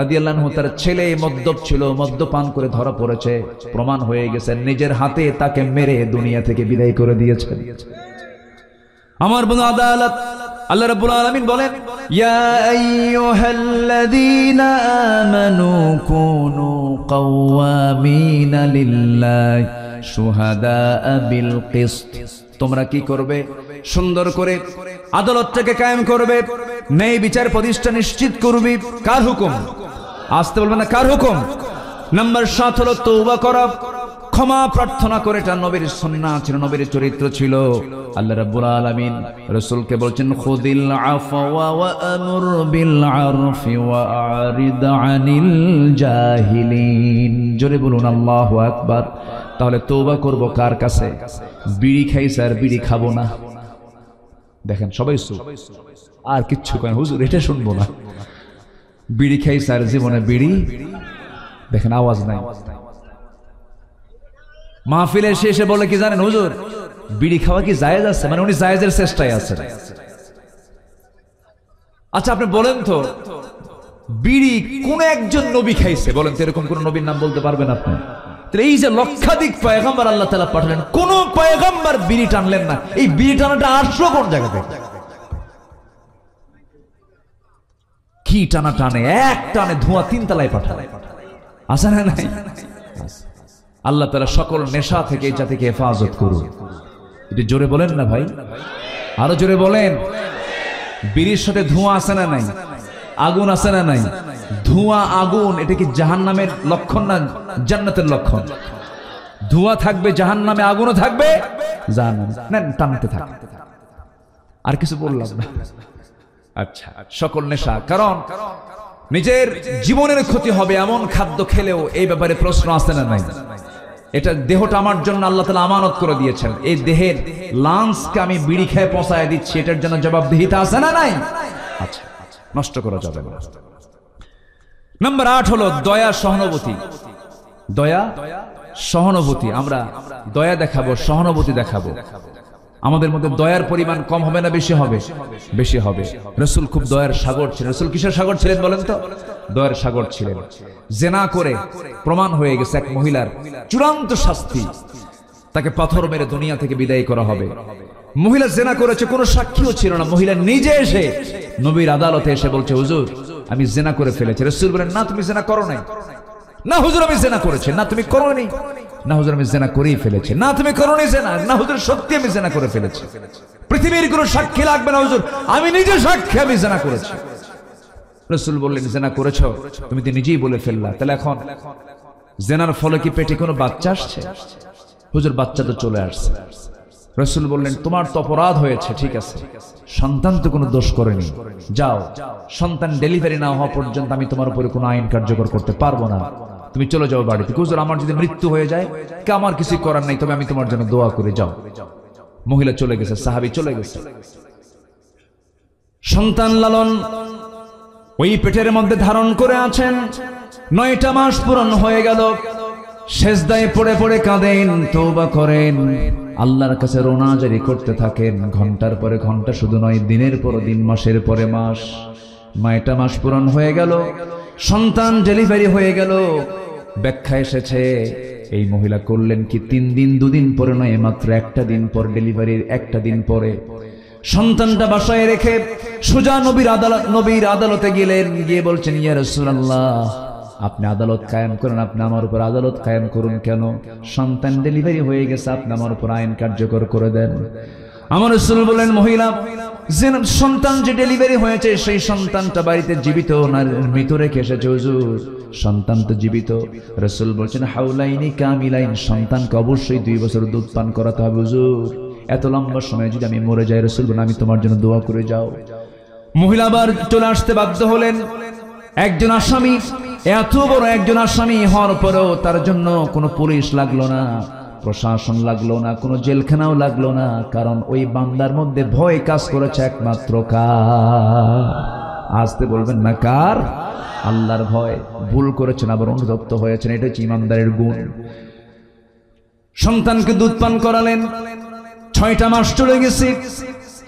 রাদিয়াল্লাহু আনহু, তার ছেলে মদ্যপ ছিল, মদ্যপান করে ধরা পড়েছে, প্রমাণ হয়ে গেছে, নিজের হাতে তাকে মেরে দুনিয়া থেকে বিদায় করে দিয়েছেন। আমার বন্ধু আদালত। আল্লাহ রাব্বুল আলামিন বলেন, ইয়া আইয়ুহাল্লাযীনা আমানু কুনু কাওয়ামিনা লিল্লাহি শুহাদাআ বিল কিসত। তোমরা কি করবে? সুন্দর করে আদালতটাকে কায়েম করবে, ন্যায় বিচার প্রতিষ্ঠা নিশ্চিত করবে। কার হুকুম? আসতে বলবেন না, কার হুকুম? নাম্বার 7 হলো তওবা করা, ক্ষমা প্রার্থনা করে, এটা নবীর সুন্নাহ ছিল, নবীর চরিত্র ছিল। আল্লাহ রাব্বুল আলামিন রাসূলকে বলছেন খুযিল আফওয়া ওয়া আমুর বিল আরফি ওয়া আরিদ আনিল জাহিলিন। জোরে বলুন আল্লাহু আকবার। তাহলে তওবা করব কার কাছে? বিড়ি খাইছে আর বিড়ি খাবো না। দেখেন সবাই চুপ, আর কিচ্ছু কেন হুজুর এটা শুনবো না। বিড়ি খাইছে আর জীবনে বিড়ি, দেখেন আওয়াজ নাই। মাহফিলে এসে বলে কি জানেন হুজুর, বিড়ি খাওয়া কি জায়েজ আছে? মানে উনি জায়েজের চেষ্টায় আছেন। আচ্ছা আপনি বলেন তো, বিড়ি কোন একজন নবী খাইছে বলেন তো? এরকম কোন নবীর নাম বলতে পারবেন আপনি? এই যে লক্ষাধিক পয়গম্বর আল্লাহ তাআলা পাঠালেন, কোন পয়গম্বর বিড়ি টানলেন না। এই বিড়ি টানাটা আসলো কোন জায়গা থেকে? কি টানা টানে, এক টানে ধোঁয়া 3 তলায় পাঠায়, আছে না নাই? আল্লাহ তাআলা সকল নেশা থেকে এই জাতিকে হেফাজত করুন। এটা জোরে বলেন না ভাই, আরো জোরে বলেন। বিড়ির সাথে ধোঁয়া আছে না নাই? আগুন আছে না নাই? ধোঁয়া আগুন, এটা কি জাহান্নামের লক্ষণ না জান্নাতের লক্ষণ? ধোঁয়া থাকবে জাহান্নামে, আগুনও থাকবে জাহান্নামে। না টানতে থাকে, আর কিছু বললাম না। আচ্ছা, সকল নেশা, কারণ নিজের জীবনের ক্ষতি হবে এমন খাদ্য খেলেও এই ব্যাপারে প্রশ্ন আছে না নাই? এটা দেহটা আমার জন্য আল্লাহ তাআলা আমানত করে দিয়েছেন। এই দেহের লাঞ্চকে আমি বিড়ি খেয়ে পচায় দিচ্ছি, এটার জন্য জবাবদিহিতা আছে না নাই? আচ্ছা, নষ্ট করা যাবে না। নাম্বার 8 হলো দয়া সহানুভূতি। দয়া সহানুভূতি, আমরা দয়া দেখাবো, সহানুভূতি দেখাবো। আমাদের মধ্যে দয়ার পরিমাণ কম হবে না বেশি হবে? বেশি হবে। রাসূল খুব দয়ার সাগর ছিলেন। রাসূল কিসের সাগর ছিলেন বলেন তো? দয়ার সাগর ছিলেন। জিনা করে প্রমাণ হয়ে গেছে এক মহিলার চূড়ান্ত শাস্তি, তাকে পাথর মেরে দুনিয়া থেকে বিদায় করা হবে। মহিলা জিনা করেছে, কোনো সাক্ষীও ছিল না। মহিলা নিজে এসে নবীর আদালতে এসে বলছে হুজুর আমি জিনা করে ফেলেছি। রাসূল বলেন না তুমি জিনা করো নাই। না হুজুর আমি জিনা করেছি। না তুমি করোনি। না হুজুর আমি জিনা করেই ফেলেছি। না তুমি করোনি জিনা। না হুজুর সত্যি আমি জিনা করে ফেলেছি। পৃথিবীর কোনো সাক্ষী লাগবে না হুজুর, আমি নিজে সাক্ষী আমি জিনা করেছি। রাসূল বললেন জিনা করেছো, তুমি তো নিজেই বলে ফেললা, তাহলে এখন জিনার ফলে কি পেটে কোনো বাচ্চা আসছে? হুজুর বাচ্চা তো চলে আসছে। রাসূল বললেন তোমার তো অপরাধ হয়েছে, ঠিক আছে, সন্তান তো কোনো দোষ করেনি, যাও সন্তান ডেলিভারি না হওয়া পর্যন্ত আমি তোমার উপরে কোনো আইন কার্যকর করতে পারবো না, তুমি চলে যাও বাড়িতে। হুজুর আমার যদি মৃত্যু হয়ে যায় কে আমার কিছু করার নাই, তবে আমি তোমার জন্য দোয়া করে যাও। মহিলা চলে গেছে, সাহাবী চলে গেছে। সন্তান লালন ওই পেটের মধ্যে ধারণ করে আছেন, 9টা মাস পূরণ হয়ে গেল। সেজদায় পড়ে পড়ে কাঁদেন, তওবা করেন, আল্লাহর কাছে রোনা জারি করতে থাকেন। ঘন্টার পরে ঘন্টা, শুধু নয় দিনের পর দিন, মাসের পরে মাস। 9টা মাস পূরণ হয়ে গেল, সন্তান ডেলিভারি হয়ে গেল। ব্যাখ্যা এসেছে এই মহিলা করলেন কি 3 দিন 2 দিন পরে নয়, মাত্র 1টা দিন পর, ডেলিভারির 1টা দিন পরে সন্তানটা বাসায় রেখে সোজা নবীর আদালতে গেলেন। গিয়ে বলছেন ইয়া রাসূলুল্লাহ আপনি আদালত কায়েম করেন, আপনি আমার উপর আদালত কায়েম করুন। কেন? সন্তান ডেলিভারি হয়ে গেছে, আপনি আমার উপর আইন কার্যকর করে দেন। আমার রাসূল বলেন মহিলা যে সন্তান যে ডেলিভারি হয়েছে সেই সন্তানটা বাড়িতে জীবিত না মৃত রেখে এসেছে। হুজুর সন্তান তো জীবিত। রাসূল বলছেন হাউলাইনি কামিলাইন, সন্তানকে অবশ্যই 2 বছর দুধ পান করাতে হবে। হুজুর এত লম্বা সময় যদি আমি মরে যাই, রাসূল বলেন আমি তোমার জন্য দোয়া করে যাও। মহিলা আবার চলে আসতে বাধ্য হলেন। একজন আসামি, এত বড় একজন আসামি হওয়ার পরেও তার জন্য কোনো পুলিশ লাগলো না, প্রশাসন লাগলো না, কোনো জেলখানাও লাগলো না, কারণ ওই বান্দার মধ্যে ভয় কাজ করেছে একমাত্র কার? আসতে বলবেন না কার? আল্লাহর ভয়। ভুল করেছেন আবার অনুতপ্ত হয়েছেন, এটা হচ্ছে ইমানদারের গুণ। সন্তানকে দুধ পান করালেন, 6টা মাস চলে গেছে।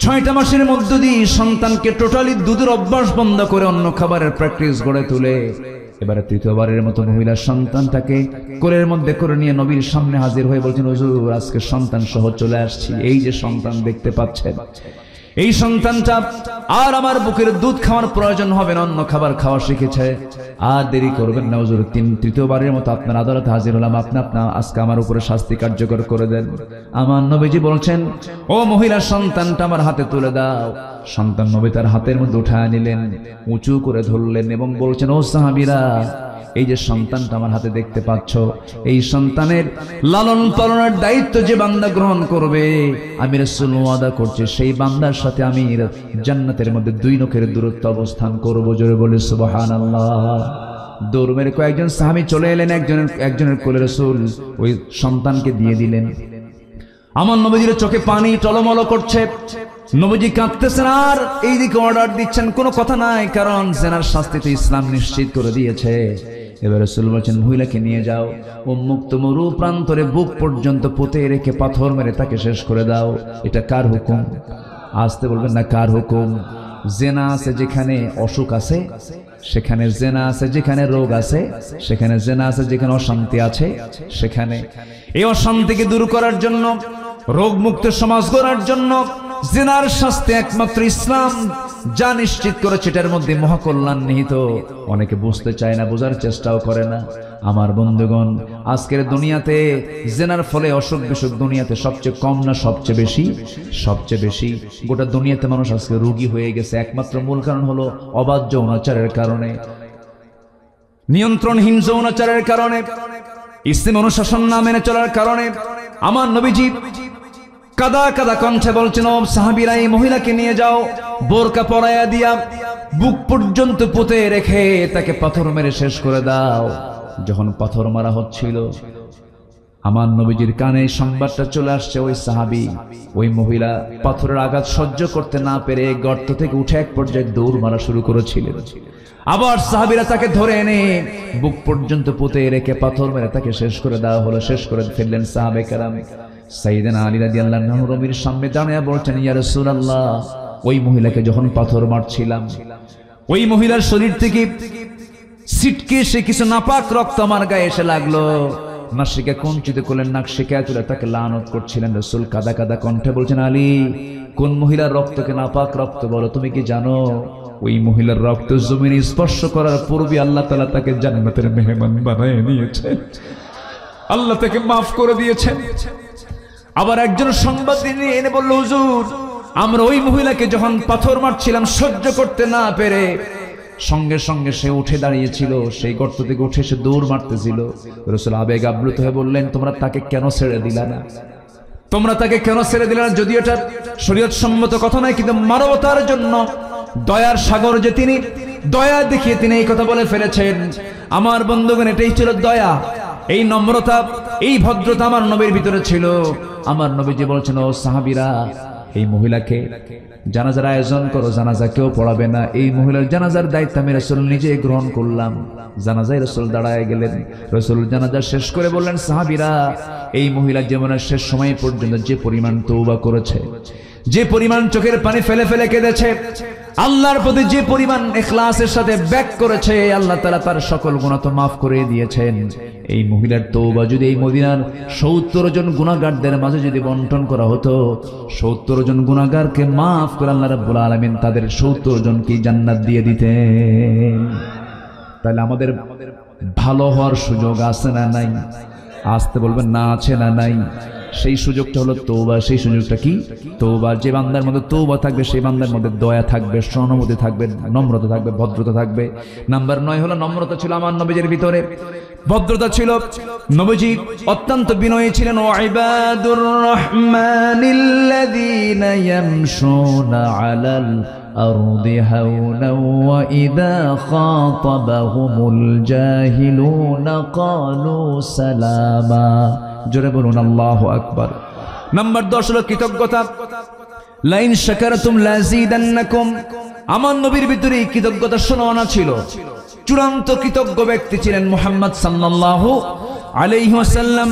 6টা মাসের মধ্য দিয়ে সন্তানকে টোটালি দুধের অভ্যাস বন্ধ করে অন্য খাবারের প্র্যাকটিস গড়ে তুলে এবারে 3য়বারের মতো মহিলা সন্তানটাকে কোলের মধ্যে করে নিয়ে নবীর সামনে হাজির হয়ে বলছেন হুজুর আজকে সন্তান সহ চলে আসছি। এই যে সন্তান দেখতে পাচ্ছেন, এই সন্তানটা আর আমার বুকের দুধ খাওয়ার প্রয়োজন হবে না, অন্য খাবার খাওয়া শিখেছে। আর দেরি করবেন না হুজুর, 3য়বারের মতো আপনার আদালতে হাজির হলাম, আপনি আজকে আমার উপরে শাস্তি কার্যকর করে দেন। আমার নবীজি বলছেন ও মহিলা সন্তানটা আমার হাতে তুলে দাও। সন্তান নবী তার হাতের মধ্যে উঠায় নিলেন, উঁচু করে ধরলেন এবং বলছেন ও সাহাবীরা এই যে সন্তানটা আমার হাতে দেখতে পাচ্ছ, এই সন্তানের লালন পালনের দায়িত্ব যে বান্দা গ্রহণ করবে, আমি রাসূল ওয়াদা করছি সেই বান্দার সাথে আমি জান্নাতের মধ্যে 2 নখের দূরত্ব অবস্থান করব। জোরে বলে সুবহানাল্লাহ। দৌড় মেরে কয়েকজন সাহাবী চলে এলেন, একজনের কোলে রাসূল ওই সন্তানকে দিয়ে দিলেন। আমার নবীজির চোখে পানি টলমল করছে, নবীজি কাঁদতেছেন আর এইদিকে অর্ডার দিচ্ছেন, কোনো কথা নাই, কারণ জেনার শাস্তিতে ইসলাম নিশ্চিত করে দিয়েছে। এবার রাসূল বলছেন মহিলাকে নিয়ে যাও, উন্মুক্ত মরু প্রান্তরে বুক পর্যন্ত পুঁতে রেখে পাথর মেরে তাকে শেষ করে দাও। এটা কার হুকুম? আসতে বলবেন না, কার হুকুম? জেনা আছে যেখানে অসুখ আছে সেখানে জেনা আছে, যেখানে রোগ আছে সেখানে জেনা আছে, যেখানে অশান্তি আছে সেখানে। এই অশান্তিকে দূর করার জন্য, রোগ মুক্ত সমাজ গড়ার জন্য জিনার শাস্তি একমাত্র ইসলাম যা নিশ্চিত করেছে এটার মধ্যে মহাকল্যাণ নিহিত। অনেকে বুঝতে চায় না, বোঝার চেষ্টাও করে না। আমার বন্ধুগণ, আজকের দুনিয়াতে জিনার ফলে অসুখ বিসুখ দুনিয়াতে সবচেয়ে কম না সবচেয়ে বেশি? সবচেয়ে বেশি। গোটা দুনিয়াতে মানুষ আজকে রোগী হয়ে গেছে, একমাত্র মূল কারণ হলো অবাধ যৌনাচারের কারণে, নিয়ন্ত্রণহীন যৌনাচারের কারণে, ইসলাম অনুশাসন না মেনে চলার কারণে। আমার নবীজি কাদা কাদা কণ্ঠে বলছেন, ও সাহাবীরা এই মহিলাকে নিয়ে যাও, বোরকা পরাইয়া দিয়া বুক পর্যন্ত পুঁতে রেখে তাকে পাথর মেরে শেষ করে দাও। যখন পাথর মারা হচ্ছিল, আমার নবীজির কানে সংবাদটা চলে আসছে, ওই সাহাবী, ওই মহিলা পাথরের আঘাত সহ্য করতে না পেরে গর্ত থেকে উঠে এক পর্যায়ে দৌড় মারা শুরু করেছিলেন। আবার সাহাবীরা তাকে ধরে এনে বুক পর্যন্ত পুঁতে রেখে পাথর মেরে তাকে শেষ করে দেওয়া হলো। শেষ করে ফেললেন সাহাবে কেরাম। সাইয়েদনা আলী রাদিয়াল্লাহু আনহু নবীর সামনে দাঁড়িয়ে বলছেন, ইয়া রাসূলুল্লাহ, ওই মহিলাকে যখন পাথর মারছিলাম, ওই মহিলার শরীর থেকে ছিটকে সে কিছু নাপাক রক্ত আমার গায়ে এসে লাগলো। নাসিকা কুঞ্চিত করলেন, নাক শিকায় তুলে তাকে লানত করছিলেন। রাসূল কাদা কাদা কণ্ঠে বলছেন, আলী, কোন মহিলার রক্তকে নাপাক রক্ত বলো? তুমি কি জানো ওই মহিলার রক্ত জমিনে স্পর্শ করার পূর্বে আল্লাহ তাআলা তাকে জান্নাতের মেহমান বানায় নিয়েছেন, আল্লাহ তাকে মাফ করে দিয়েছেন। আবার একজন সংবাদ নিয়ে এনে বলল, হুজুর, আমরা ওই মহিলাকে যখন পাথর মারছিলাম সহ্য করতে না পেরে সঙ্গে সঙ্গে সে উঠে দাঁড়িয়েছিল, সেই গর্ত থেকে উঠে সে দৌড় মারতেছিল। রাসূল আবেগ আপ্লুত হয়ে বললেন, তোমরা তাকে কেন ছেড়ে দিলা না? তোমরা তাকে কেন ছেড়ে দিলা না? যদিও এটা শরীয়ত সম্মত কথা নয়, কিন্তু মানবতার জন্য, দয়ার সাগর যে তিনি, দয়া দেখিয়ে তিনি এই কথা বলে ফেলেছেন। আমার বন্ধুগণ, এটাই ছিল দয়া, এই নম্রতা, এই ভদ্রতা আমার নবীর ভিতরে ছিল। আমার নবীজি বলছেন, ও সাহাবীরা, এই মহিলাকে জানাজার আয়োজন করো, জানাজা কেউ পড়াবে না। এই মহিলার জানাজার দায়িত্ব আমি রাসূল নিজে গ্রহণ করলাম। জানাজায় রাসূল দাঁড়ায় গেলেন। রাসূল জানাজা শেষ করে বললেন, সাহাবীরা, এই মহিলা জীবনের শেষ সময় পর্যন্ত যে পরিমাণ তওবা করেছে, যে পরিমাণ চোখের পানি ফেলে ফেলে কেঁদেছে, আল্লাহর প্রতি যে পরিমাণ ইখলাসের সাথে ব্যাক করেছে, আল্লাহ তাআলা তার সকল গুনাহ তো মাফ করে দিয়েছেন। এই মহিলার তওবা যদি এই মদিনার 70 জন গুনাহগারদের মাঝে যদি বন্টন করা হতো, 70 জন গুনাহগারকে মাফ করে আল্লাহ রাব্বুল আলামিন তাদের 70 জনকে জান্নাত দিয়ে দিতেন। তাহলে আমাদের ভালো হওয়ার সুযোগ আছে না নাই? আসতে বলবেন না, আছে না নাই? সেই সুযোগটা হলো তওবা। সেই সুযোগটা কি? তওবা। যে বান্দার মধ্যে তওবা থাকবে, সেই বান্দার মধ্যে দয়া থাকবে, সহানুভূতি থাকবে, নম্রতা থাকবে, ভদ্রতা থাকবে। নাম্বার 9 হলো নম্রতা ছিল আমার নবীজির ভিতরে, ভদ্রতা ছিল। নবীজি অত্যন্ত বিনয়ী ছিলেন। ও ইবাদুর রহমানিল্লাযীনা ইয়ামশুনা আলাল আরদি হাওনা ওয়া ইযা খাতাবাহুমুল জাহিলুনা ক্বালু সালামা। জোরে বলুন আল্লাহু আকবার। নাম্বার 10 হলো কৃতজ্ঞতা। লাইন শাকারতুম লাযীদান্নাকুম। আমার নবীর ভিতরে কৃতজ্ঞতা শোনানো ছিল। চূড়ান্ত কৃতজ্ঞ ব্যক্তি ছিলেন মুহাম্মদ সাল্লাল্লাহু আলাইহি ওয়াসাল্লাম।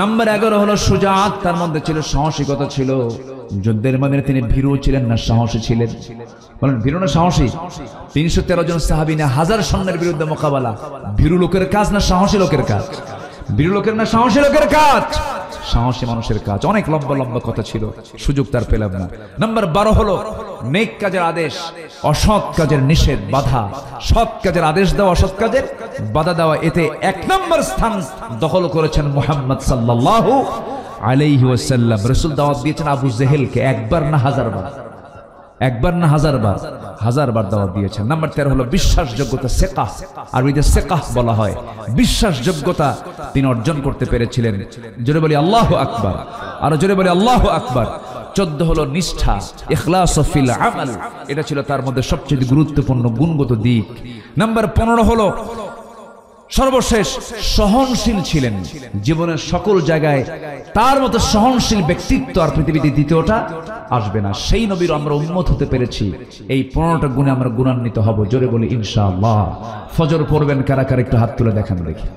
নাম্বার 11 হলো সুজাআত। তার মধ্যে ছিল সাহসিকতা ছিল। যুদ্ধের ময়দানে তিনি ভীরু ছিলেন না সাহসী ছিলেন? বলেন, ভীরু না সাহসী? 313 জন সাহাবী না হাজার সৈন্যের বিরুদ্ধে মোকাবেলা। ভীরু লোকের কাজ না সাহসী লোকের কাজ? ভীরু লোকের না সাহসী লোকের কাজ? সাহসী মানুষের কাজ। অনেক লম্বা লম্বা কথা ছিল, সুযোগ তার পেলাম না। নাম্বার 12 হলো নেক কাজের আদেশ, অসৎ কাজের নিষেধ, বাধা। সৎ কাজের আদেশ দেওয়া, অসৎ কাজের বাধা দেওয়া, এতে 1 নম্বর স্থান দখল করেছেন মুহাম্মদ সাল্লাল্লাহু আলাইহি ওয়াসাল্লাম। রাসূল দাওয়াত দিয়েছেন আবু জেহেলকে, একবার না হাজারবার? একবার না হাজারবার, হাজারবার দাওয়াত দিয়েছেন। নাম্বার 13 হলো বিশ্বাসযোগ্যতা, সেকাহ, আরবিতে সেকাহ বলা হয়। বিশ্বাসযোগ্যতা তিনি অর্জন করতে পেরেছিলেন। জোরে বলি আল্লাহু আকবার, আরো জোরে বলি আল্লাহু আকবার। 14 হলো নিষ্ঠা, ইখলাস ফিল আমাল, এটা ছিল তার মধ্যে সবচেয়ে গুরুত্বপূর্ণ গুণগত দিক। নাম্বার 15 হলো সর্বশেষ সহনশীল ছিলেন। জীবনের সকল জায়গায় তার মতো সহনশীল ব্যক্তিত্ব আর পৃথিবীতে দ্বিতীয়টা আসবে না। সেই নবীর আমরা উম্মত হতে পেরেছি। এই 15টা গুণে আমরা গুণান্বিত হব। জোরে বলি ইনশাআল্লাহ। ফজর পড়বেন কারা কারা, একটু হাত তুলে দেখান দেখি।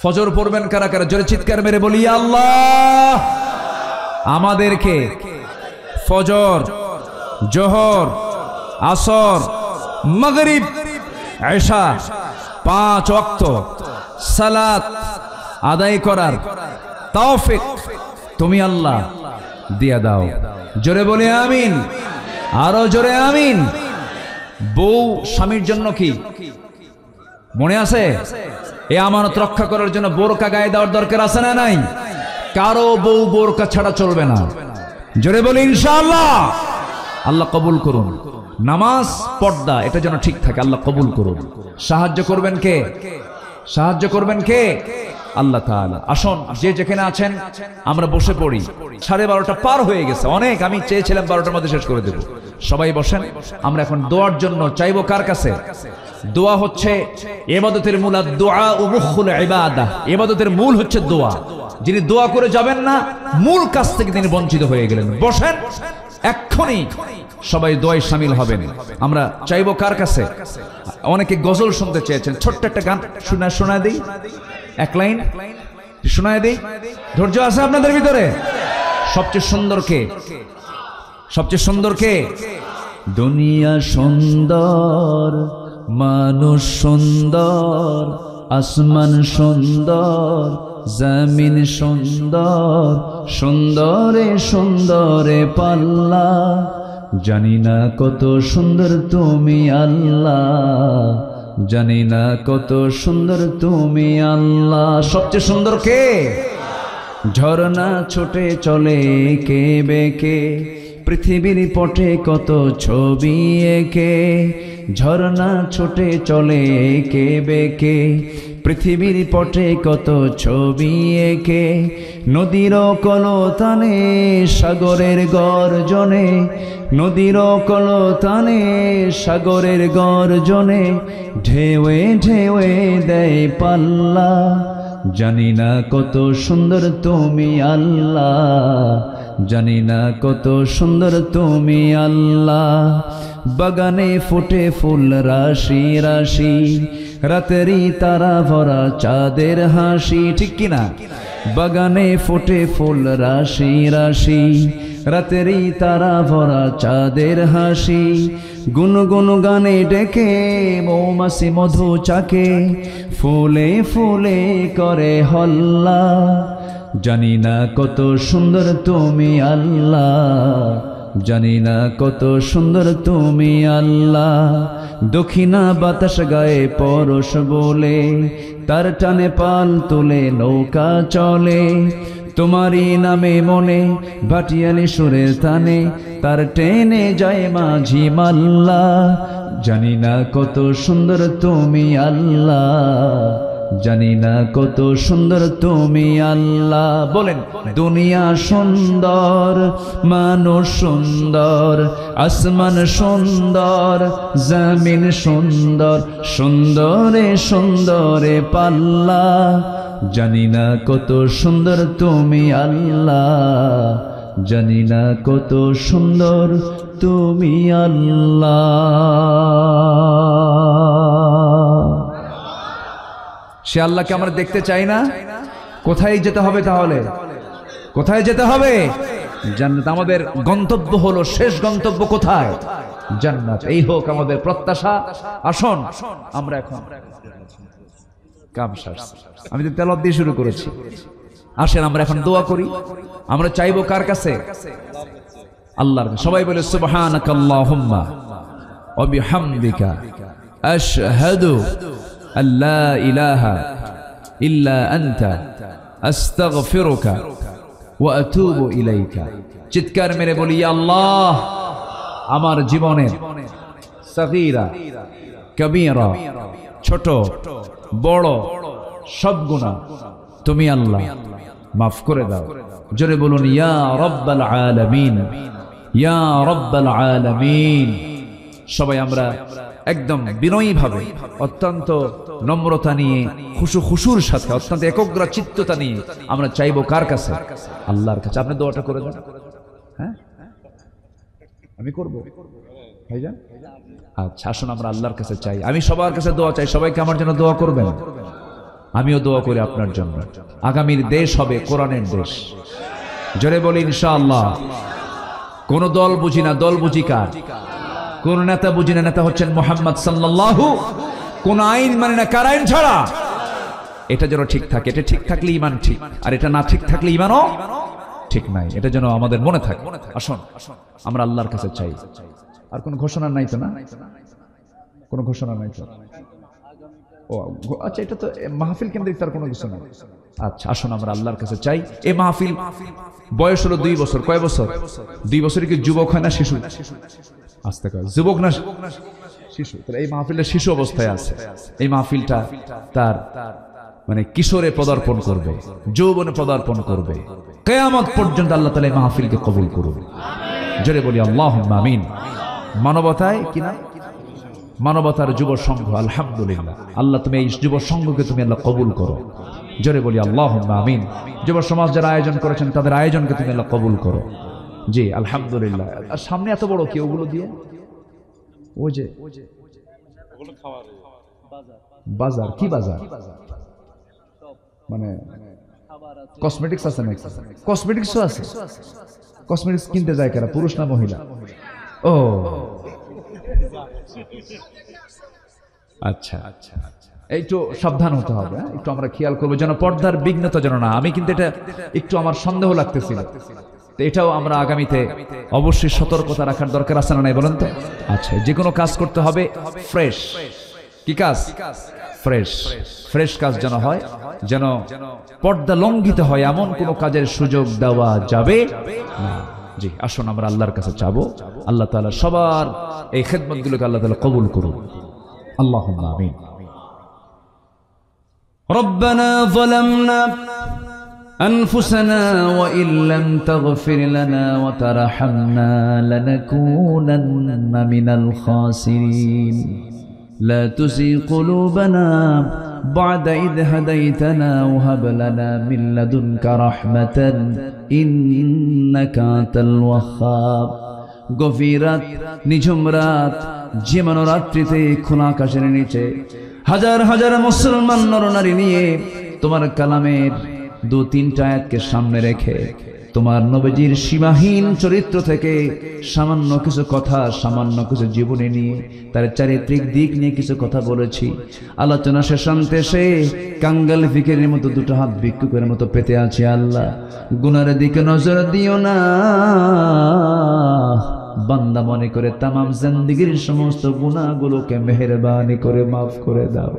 ফজর পড়বেন কারা কারা, জোরে চিৎকার মেরে বলি আল্লাহ। আমাদেরকে ফজর, জোহর, আসর, মাগরিব, এশা 5 ওয়াক্ত সালাত আদায় করার তৌফিক তুমি আল্লাহ দিয়া দাও। জোরে বলে আমিন, আরো জোরে আমিন। বউ স্বামীর জন্য কি মনে আছে? এই আমানত রক্ষা করার জন্য বোরকা গায়ে দেওয়ার দরকার আছে না নাই? কারো বউ বোরকা ছাড়া চলবে না। জোরে বলি ইনশাআল্লাহ। আল্লাহ কবুল করুন। নামাজ, পর্দা, এটা যেন ঠিক থাকে। আল্লাহ কবুল করুন। সাহায্য করবেন কে? সাহায্য করবেন কে? আল্লাহ তাআলা। আসুন, যে যেখানে আছেন আমরা বসে পড়ি। 12:30 পার হয়ে গেছে অনেক। আমি চেয়েছিলাম 12টার মধ্যে শেষ করে দেব। সবাই বসেন। আমরা এখন দোয়ার জন্য চাইবো কার কাছে? দোয়া হচ্ছে ইবাদতের মূল। দোয়া ও মুখুল ইবাদাহ। ইবাদতের মূল হচ্ছে দোয়া। যিনি দোয়া করে যাবেন না, মূল কাজ থেকে তিনি বঞ্চিত হয়ে গেলেন। বসেন, এক্ষুনি সবাই দোয়ায় শামিল হবেন। আমরা চাইবো কার কাছে? অনেকে গজল শুনতে চেয়েছেন। ছোট্ট একটা গান শোনায় দিই, এক লাইন শোনায় দিই। ধৈর্য আছে আপনাদের ভিতরে? সবচেয়ে সুন্দর কে? সবচেয়ে সুন্দর কে? দুনিয়া সুন্দর, মানুষ সুন্দর, আসমান সুন্দর, জমিন সুন্দর, সুন্দরে সুন্দরে পাল্লা। জানি না কত সুন্দর তুমি আল্লাহ, জানি না কত সুন্দর তুমি আল্লাহ। সবচেয়ে সুন্দর কে? ঝর্ণা ছোটে চলে কে বেকে, পৃথিবীর পটে কত ছবি এঁকে। ঝর্ণা ছোটে চলে কে বেকে, পৃথিবীর পটে কত ছবি এঁকে। নদীর কলতানে সাগরের গর্জনে, নদীর কলতানে সাগরের গর্জনে, ঢেউয়ে ঢেউয়ে দেয় পাল্লা। জানি না কত সুন্দর তুমি আল্লাহ, জানি না কত সুন্দর তুমি আল্লাহ। বাগানে ফুটে ফুল রাশি রাশি, রাতেরই তারা ভরা চাঁদের হাসি। ঠিক কিনা? বাগানে ফুটে ফুল রাশি রাশি, রাতেরই তারা ভরা চাঁদের হাসি। গুনগুন গানে ডেকে মৌমাছি মধু চাকে, ফুলে ফুলে করে হল্লা। জানি না কত সুন্দর তুমি আল্লাহ, জানি না কত সুন্দর তুমি আল্লাহ। দক্ষিণা বাতাস গায়ে পরশ বলে, তার টানে পাল তুলে নৌকা চলে। তোমারই নামে মনে ভাটিয়ালি সুরের তানে, তার টেনে যায় মাঝি মাল্লা। জানি না কত সুন্দর তুমি আল্লাহ, জানি না কত সুন্দর তুমি আল্লাহ। বলেন, দুনিয়া সুন্দর, মানুষ সুন্দর, আসমান সুন্দর, জমিন সুন্দর, সুন্দরে সুন্দরে পাল্লা। জানি না কত সুন্দর তুমি আল্লাহ, জানি না কত সুন্দর তুমি আল্লাহ। সে আল্লাহকে আমরা দেখতে চাই না? কোথায় যেতে হবে তাহলে? কোথায় যেতে হবে? জান্নাত। আমাদের গন্তব্য হলো, শেষ গন্তব্য কোথায়? জান্নাত। এই হোক আমাদের প্রত্যাশা। আসুন আমরা এখন আমি তো তেলাওয়াত দিয়ে শুরু করেছি। আসেন আমরা এখন দোয়া করি। আমরা চাইবো কার কাছে? আল্লাহর কাছে। সবাই বলে সুবহানাকাল্লাহুম্মা ওয়া বিহামদিকা আশহাদু আল্লা ইলাহা ইল্লা আনতা আস্তাগফিরুকা ওয়া আতুবু ইলাইকা। চিৎকার মেরে বলি, ইয়া আল্লাহ, আমার জীবনের সগীরা কবীরা, ছোট বড় সব গুনাহ তুমি আল্লাহ মাফ করে দাও। জোরে বলুন, ইয়া রাব্বাল আলামিন, ইয়া রাব্বাল আলামিন। সবাই আমরা একদম বিনয়ী ভাবে, অত্যন্ত নম্রতা নিয়ে, খুশুর সাথে, অত্যন্ত একগ্র চিত্ততা নিয়ে আমরা চাইবো কার কাছে? আল্লাহর কাছে। আপনি দোয়াটা করে দেন। হ্যাঁ, আমি করবো ভাইজান। আচ্ছা, আসুন আমরা আল্লাহর কাছে চাই। আমি সবার কাছে দোয়া চাই, সবাইকে আমার জন্য দোয়া করবেন। আমিও দোয়া করি আপনার জন্য। আগামীর দেশ হবে কোরআনের দেশ। জোরে বলি ইনশাআল্লাহ। কোন দল বুঝি না, দল বুঝি কার? কোন নেতা বুঝি না, নেতা হচ্ছেন মুহাম্মদ সাল্লাল্লাহু। কোন আইন মানে না, কার আইন ছাড়া? এটা যেন ঠিক থাকে। এটা ঠিক থাকলে ইমান ঠিক, আর এটা না ঠিক থাকলে ইমানও ঠিক নাই। এটা যেন আমাদের মনে থাকে। আসুন আমরা আল্লাহর কাছে চাই। আর কোন ঘোষণা নাই তো? না, কোন ঘোষণা নাই তো? ও আচ্ছা, এটা তো মাহফিল কেন্দ্রিক, তার কোনো কিছু নাই। আচ্ছা, আসুন আমরা আল্লাহর কাছে চাই। এই মাহফিল বয়স হলো 2 বছর। কয় বছর? 2 বছরে কি যুবক হয় না শিশু? আস্তে কয়, যুবক না শিশু? তাহলে এই মাহফিলটা শিশু অবস্থায় আছে। এই মাহফিলটা তার মানে কিশোরে পদার্পণ করবে, যৌবনে পদার্পণ করবে। কিয়ামত পর্যন্ত আল্লাহ তাআলা এই মাহফিলকে কবুল করুন। জোরে বলি আল্লাহুম্মা আমিন। মানবতায় কিনা, মানবতার যুব সংঘ, আলহামদুলিল্লাহ। আল্লাহ তুমি এই যুব সংঘকে তুমি আল্লাহ কবুল করো। জোরে বলি আল্লাহুম্মা আমিন। যুব সমাজ যারা আয়োজন করেছেন তাদের আয়োজনকে তুমি আল্লাহ কবুল করো। জি আলহামদুলিল্লাহ। আর সামনে এত বড় কি ওগুলো দিয়ে? ওই যে বাজার, কি বাজার? মানে কসমেটিক্স আছে নাকি? কসমেটিক্সও আছে। কসমেটিক্স কিনতে যায় কারা, পুরুষ না মহিলা? ও আচ্ছা, একটু সাবধান হতে হবে। একটু আমরা খেয়াল করবো যেন পর্দার বিঘ্নতা যেন না। আমি কিন্তু এটা একটু আমার সন্দেহ লাগতেছিল, তো এটাও আমরা আগামীতে অবশ্যই সতর্কতা রাখার দরকার আছে না নাই বলেন তো? আচ্ছা, যে কোনো কাজ করতে হবে ফ্রেশ। কি কাজ? ফ্রেশ। ফ্রেশ কাজ যেন হয়, যেন পর্দা লঙ্ঘিত হয় এমন কোনো কাজের সুযোগ দেওয়া যাবে না। জি, আসুন আমরা আল্লাহর কাছে চাবো। আল্লাহ তাআলা সবার এই খেদমতগুলোকে আল্লাহ তাআলা কবুল করুন। আল্লাহুম্মা আমিন। রব্বানা যালামনা أنفسنا وإن لم تغفر لنا وترحمنا لنكونن من الخاسرين لا تزغ قلوبنا بعد إذ هديتنا وهب لنا من لدنك رحمة إنك أنت الوهاب। গভীর রাত, নিঝুম রাত, যেমন রাত্রিতে খোলা আকাশের নিচে হাজার হাজার মুসলমান নরনারী নিয়ে তোমার কালামের 2-3টা আয়াতকে সামনে রেখে তোমার নবীজির সীমাহীন চরিত্র থেকে সামান্য কিছু কথা, সামান্য কিছু জীবনী নিয়ে তার চারিত্রিক দিক নিয়ে কিছু কথা বলেছি। আলোচনা শেষান্তে সে কাঙ্গাল ফিকিরের মতো 2টা হাত ভিক্ষুকের মতো পেতে আছে। আল্লাহ, গুনার দিকে নজর দিও না। বান্দা মনে করে তামাম জিন্দেগীর সমস্ত গুনাহগুলোকে মেহেরবানি করে মাফ করে দাও।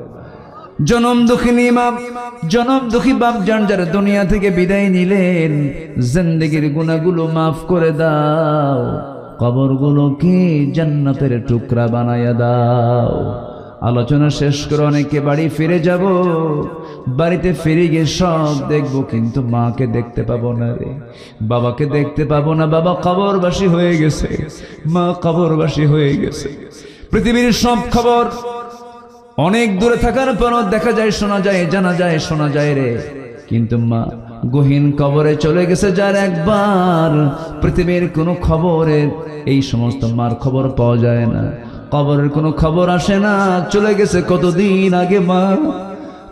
জনম দুঃখিনী মা, জনম দুঃখী বাপ যান যারা দুনিয়া থেকে বিদায় নিলেন, জিন্দেগীর গুনাহগুলো মাফ করে দাও। কবরগুলোকে জান্নাতের টুকরা বানায়া দাও। আলোচনা শেষ করে অনেকে বাড়ি ফিরে যাব। বাড়িতে ফিরে গিয়ে সব দেখবো, কিন্তু মাকে দেখতে পাবো না রে, বাবাকে দেখতে পাবো না। বাবা কবরবাসী হয়ে গেছে, মা কবরবাসী হয়ে গেছে। পৃথিবীর সব খবর অনেক দূরে থাকার পরও দেখা যায়, শোনা যায়, জানা যায়, শোনা যায় রে, কিন্তু মা গহীন কবরে চলে গেছে। যার একবার পৃথিবীর কোনো খবরের এই সমস্ত মার খবর পাওয়া যায় না, কবরের কোনো খবর আসে না। চলে গেছে কতদিন আগে মা,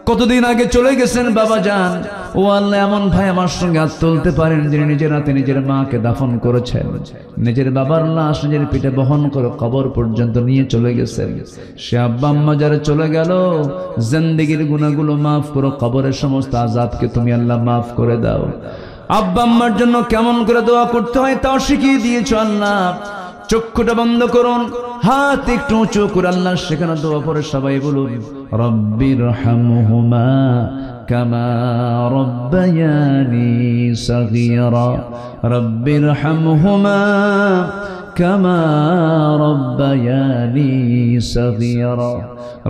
কতদিন আগে চলে গেছেন বাবা যান। ও আল্লাহ, এমন ভাই আমার সঙ্গে হাত তুলতে পারেন যিনি নিজের হাতে নিজের মাকে দাফন করেছেন, নিজের বাবার লাশ নিজের পিঠে বহন করে কবর পর্যন্ত নিয়ে চলে গেছেন। সে আব্বা আম্মা যারা চলে গেল, জিন্দেগীর গুনাহগুলো মাফ করো, কবরের সমস্ত আযাবকে তুমি আল্লাহ মাফ করে দাও। আব্বা আম্মার জন্য কেমন করে দোয়া করতে হয় তাও শিখিয়ে দিয়েছো আল্লাহ। চক্ষুটা বন্ধ করুন, হাত একটু উঁচু করে আল্লাহ সেখানে দোয়া পড়ে সবাই বলুন রব্বিরহামহুমা কামা রব্বায়ানি সগীরা রব্বিরহামহুমা কামা রব্বায়ানি সগীরা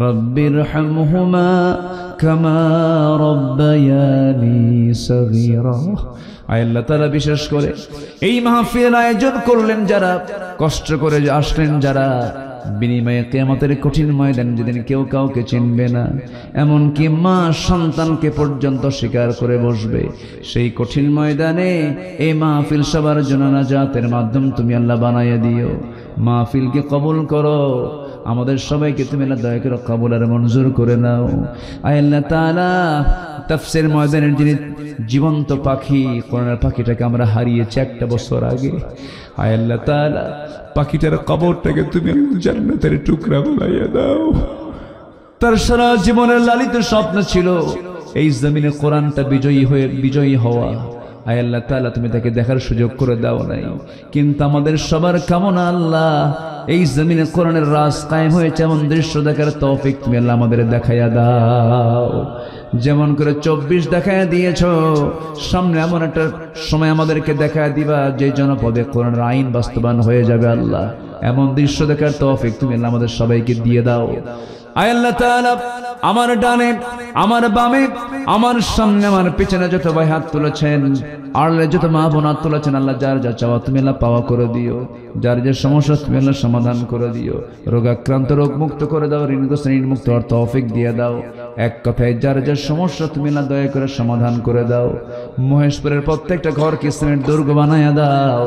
রব্বিরহামহুমা কামা রব্বায়ানি সগীরা। আল্লাহ তাআলা বিশেষ করে এই মাহফিলের আয়োজন করলেন যারা, কষ্ট করে আসলেন যারা, বিনিময়ে কিয়ামতের কঠিন ময়দান যেদিন কেউ কাউকে চিনবে না, এমনকি মা সন্তানকে পর্যন্ত স্বীকার করে বসবে, সেই কঠিন ময়দানে এই মাহফিল সবার জন্য নাজাতের মাধ্যম তুমি আল্লাহ বানাইয়া দিও। মাহফিলকে কবুল করো, আমাদের সবাইকে তুমি আল্লাহ দয়া করে কবুল আর মঞ্জুর করে নাও। আল্লাহ তাআলা তাফসীর ময়দানের যিনি জীবন্ত পাখি, কোরআনের পাখিটাকে আমরা হারিয়েছি 1 বছর আগে। আল্লাহ তাআলা পাখিটার কবরটাকে তুমি জান্নাতের টুকরা বানাইয়া দাও। তার সারা জীবনের লালিত স্বপ্ন ছিল এই জমিনে কোরআনটা বিজয়ী হওয়া। আল্লাহ তাআলা তুমি তাকে দেখার সুযোগ করে দাও নাই, কিন্তু আমাদের সবার কামনা আল্লাহ এই জমিনে কোরআনের রাজ কায়েম হয়েছে এমন দৃশ্য দেখার তৌফিক তুমি আল্লাহ আমাদের দেখাইয়া দাও। যেমন করে 24 দেখাইয়া দিয়েছ, সামনে এমন একটা সময় আমাদেরকে দেখাইয়া দিবা যে জনপদে কোরআনের আইন বাস্তবায়ন হয়ে যাবে। আল্লাহ এমন দৃশ্য দেখার তৌফিক তুমি আল্লাহ আমাদের সবাইকে দিয়ে দাও। আয় আল্লাহ তাআলা, আমার ডানে, আমার বামে, আমার সামনে, আমার পিছনে যত ভাই হাত তুলেছেন, আড়ালে যত মা বোন হাত তুলেছেন, আল্লাহ যার যা চাওয়া তুমি আল্লাহ পাওয়া করে দিও, যার যে সমস্যা তুমি আল্লাহ সমাধান করে দিও, রোগাক্রান্ত রোগ মুক্ত করে দাও, ঋণগ্রস্ত ঋণ মুক্ত হওয়ার তৌফিক দিয়ে দাও। এক কথায় যার যে সমস্যা তুমি আল্লাহ দয়া করে সমাধান করে দাও। মহেশপুরের প্রত্যেকটা ঘরকে ইসলামের দুর্গ বানাইয়া দাও।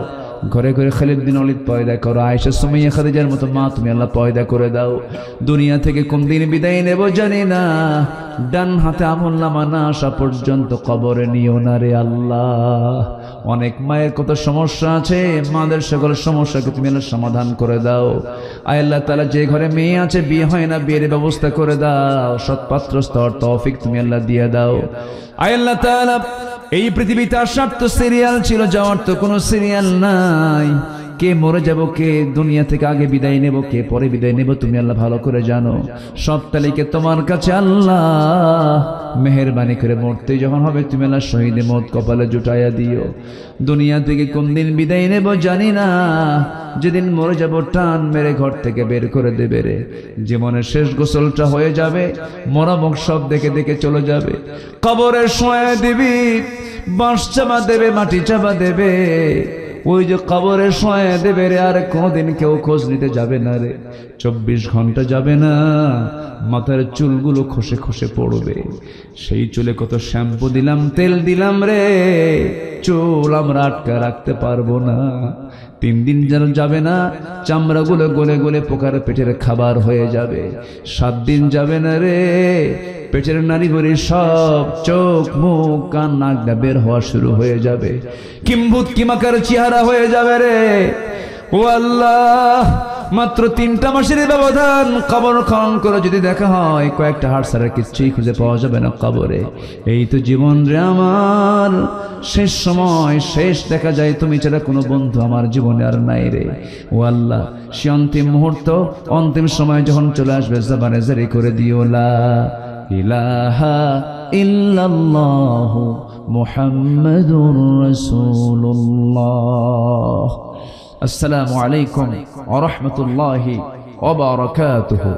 ঘরে ঘরে খালিদ বিন ওয়ালিদ পয়দা করো, আয়েশা সুমাইয়া খাদিজার মতো মা তুমি আল্লাহ পয়দা করে দাও। দুনিয়া থেকে কোন দিন বিদায় নেব জানি না, ডান হাতে আমলনামা না আসা পর্যন্ত কবরে নিও না রে আল্লাহ। অনেক মায়ের কত সমস্যা আছে, মাদের সকল সমস্যাকে তুমি আল্লাহ সমাধান করে দাও। আয় আল্লাহ তাআলা, যে ঘরে মেয়ে আছে বিয়ে হয় না, বিয়ের ব্যবস্থা করে দাও, সৎপাত্র স্তর তৌফিক তুমি আল্লাহ দিয়ে দাও। আয় আল্লাহ তাআলা, এই পৃথিবীতে আসার তো সিরিয়াল ছিল, যাওয়ার তো কোনো সিরিয়াল নাই। কে মরে যাব, কে দুনিয়া থেকে আগে বিদায় নেব, কে পরে বিদায় নেব তুমি আল্লাহ ভালো করে জানো। সব তালিকে তোমার কাছে আল্লাহ, মেহেরবানি করে মরতে যখন হবে তুমি আল্লাহ শহীদে মত কপালে জুটাইয়া দিও। দুনিয়া থেকে কোন দিন বিদায় নেব জানি না, যেদিন মরে যাব টান মেরে ঘর থেকে বের করে দেবে রে। জীবনের শেষ গোসলটা হয়ে যাবে, মরামুখ সব দেখে দেখে চলে যাবে, কবরে শোয়া দিবি, বাঁশ চাপা দেবে, মাটি চাপা দেবে, ওই যে কবরে শোয়া দেবে রে। আর কোনদিন কেউ খোঁজ নিতে যাবে না রে, 24 ঘন্টা যাবে না, মাথার চুলগুলো খসে খসে পড়বে। সেই চুলে কত শ্যাম্পু দিলাম, তেল দিলাম রে, চুল আমরা আটকা রাখতে পারবো না। 3 দিন যেন যাবে না, চামড়াগুলো গলে গলে পোকার পেটের খাবার হয়ে যাবে। 7 দিন যাবে না রে, পেটের নারী ভরি সব চোখ মুখ কান নাক বের হওয়া শুরু হয়ে যাবে, কিম্ভূত কিমাকার চেহারা হয়ে যাবে রে। ও আল্লাহ, মাত্র 3টা মাসের ব্যবধান, কবর খনন করে যদি দেখা হয় কয়েকটা হাড় ছাড়া কিছুই খুঁজে পাওয়া যাবে না কবরে। এই তো জীবন রে আমার, শেষ সময়, শেষ দেখা যায় তুমি ছাড়া কোনো বন্ধু আমার জীবনে আর নাই রে। ও আল্লাহ, সে অন্তিম মুহূর্ত, অন্তিম সময় যখন চলে আসবে, জবানে জারি করে দিও লা ইলাহা ইল্লাল্লাহু মুহাম্মাদুর রাসূলুল্লাহ। আসসালামু আলাইকুম ওয়া রাহমাতুল্লাহি ওয়া বারাকাতুহু।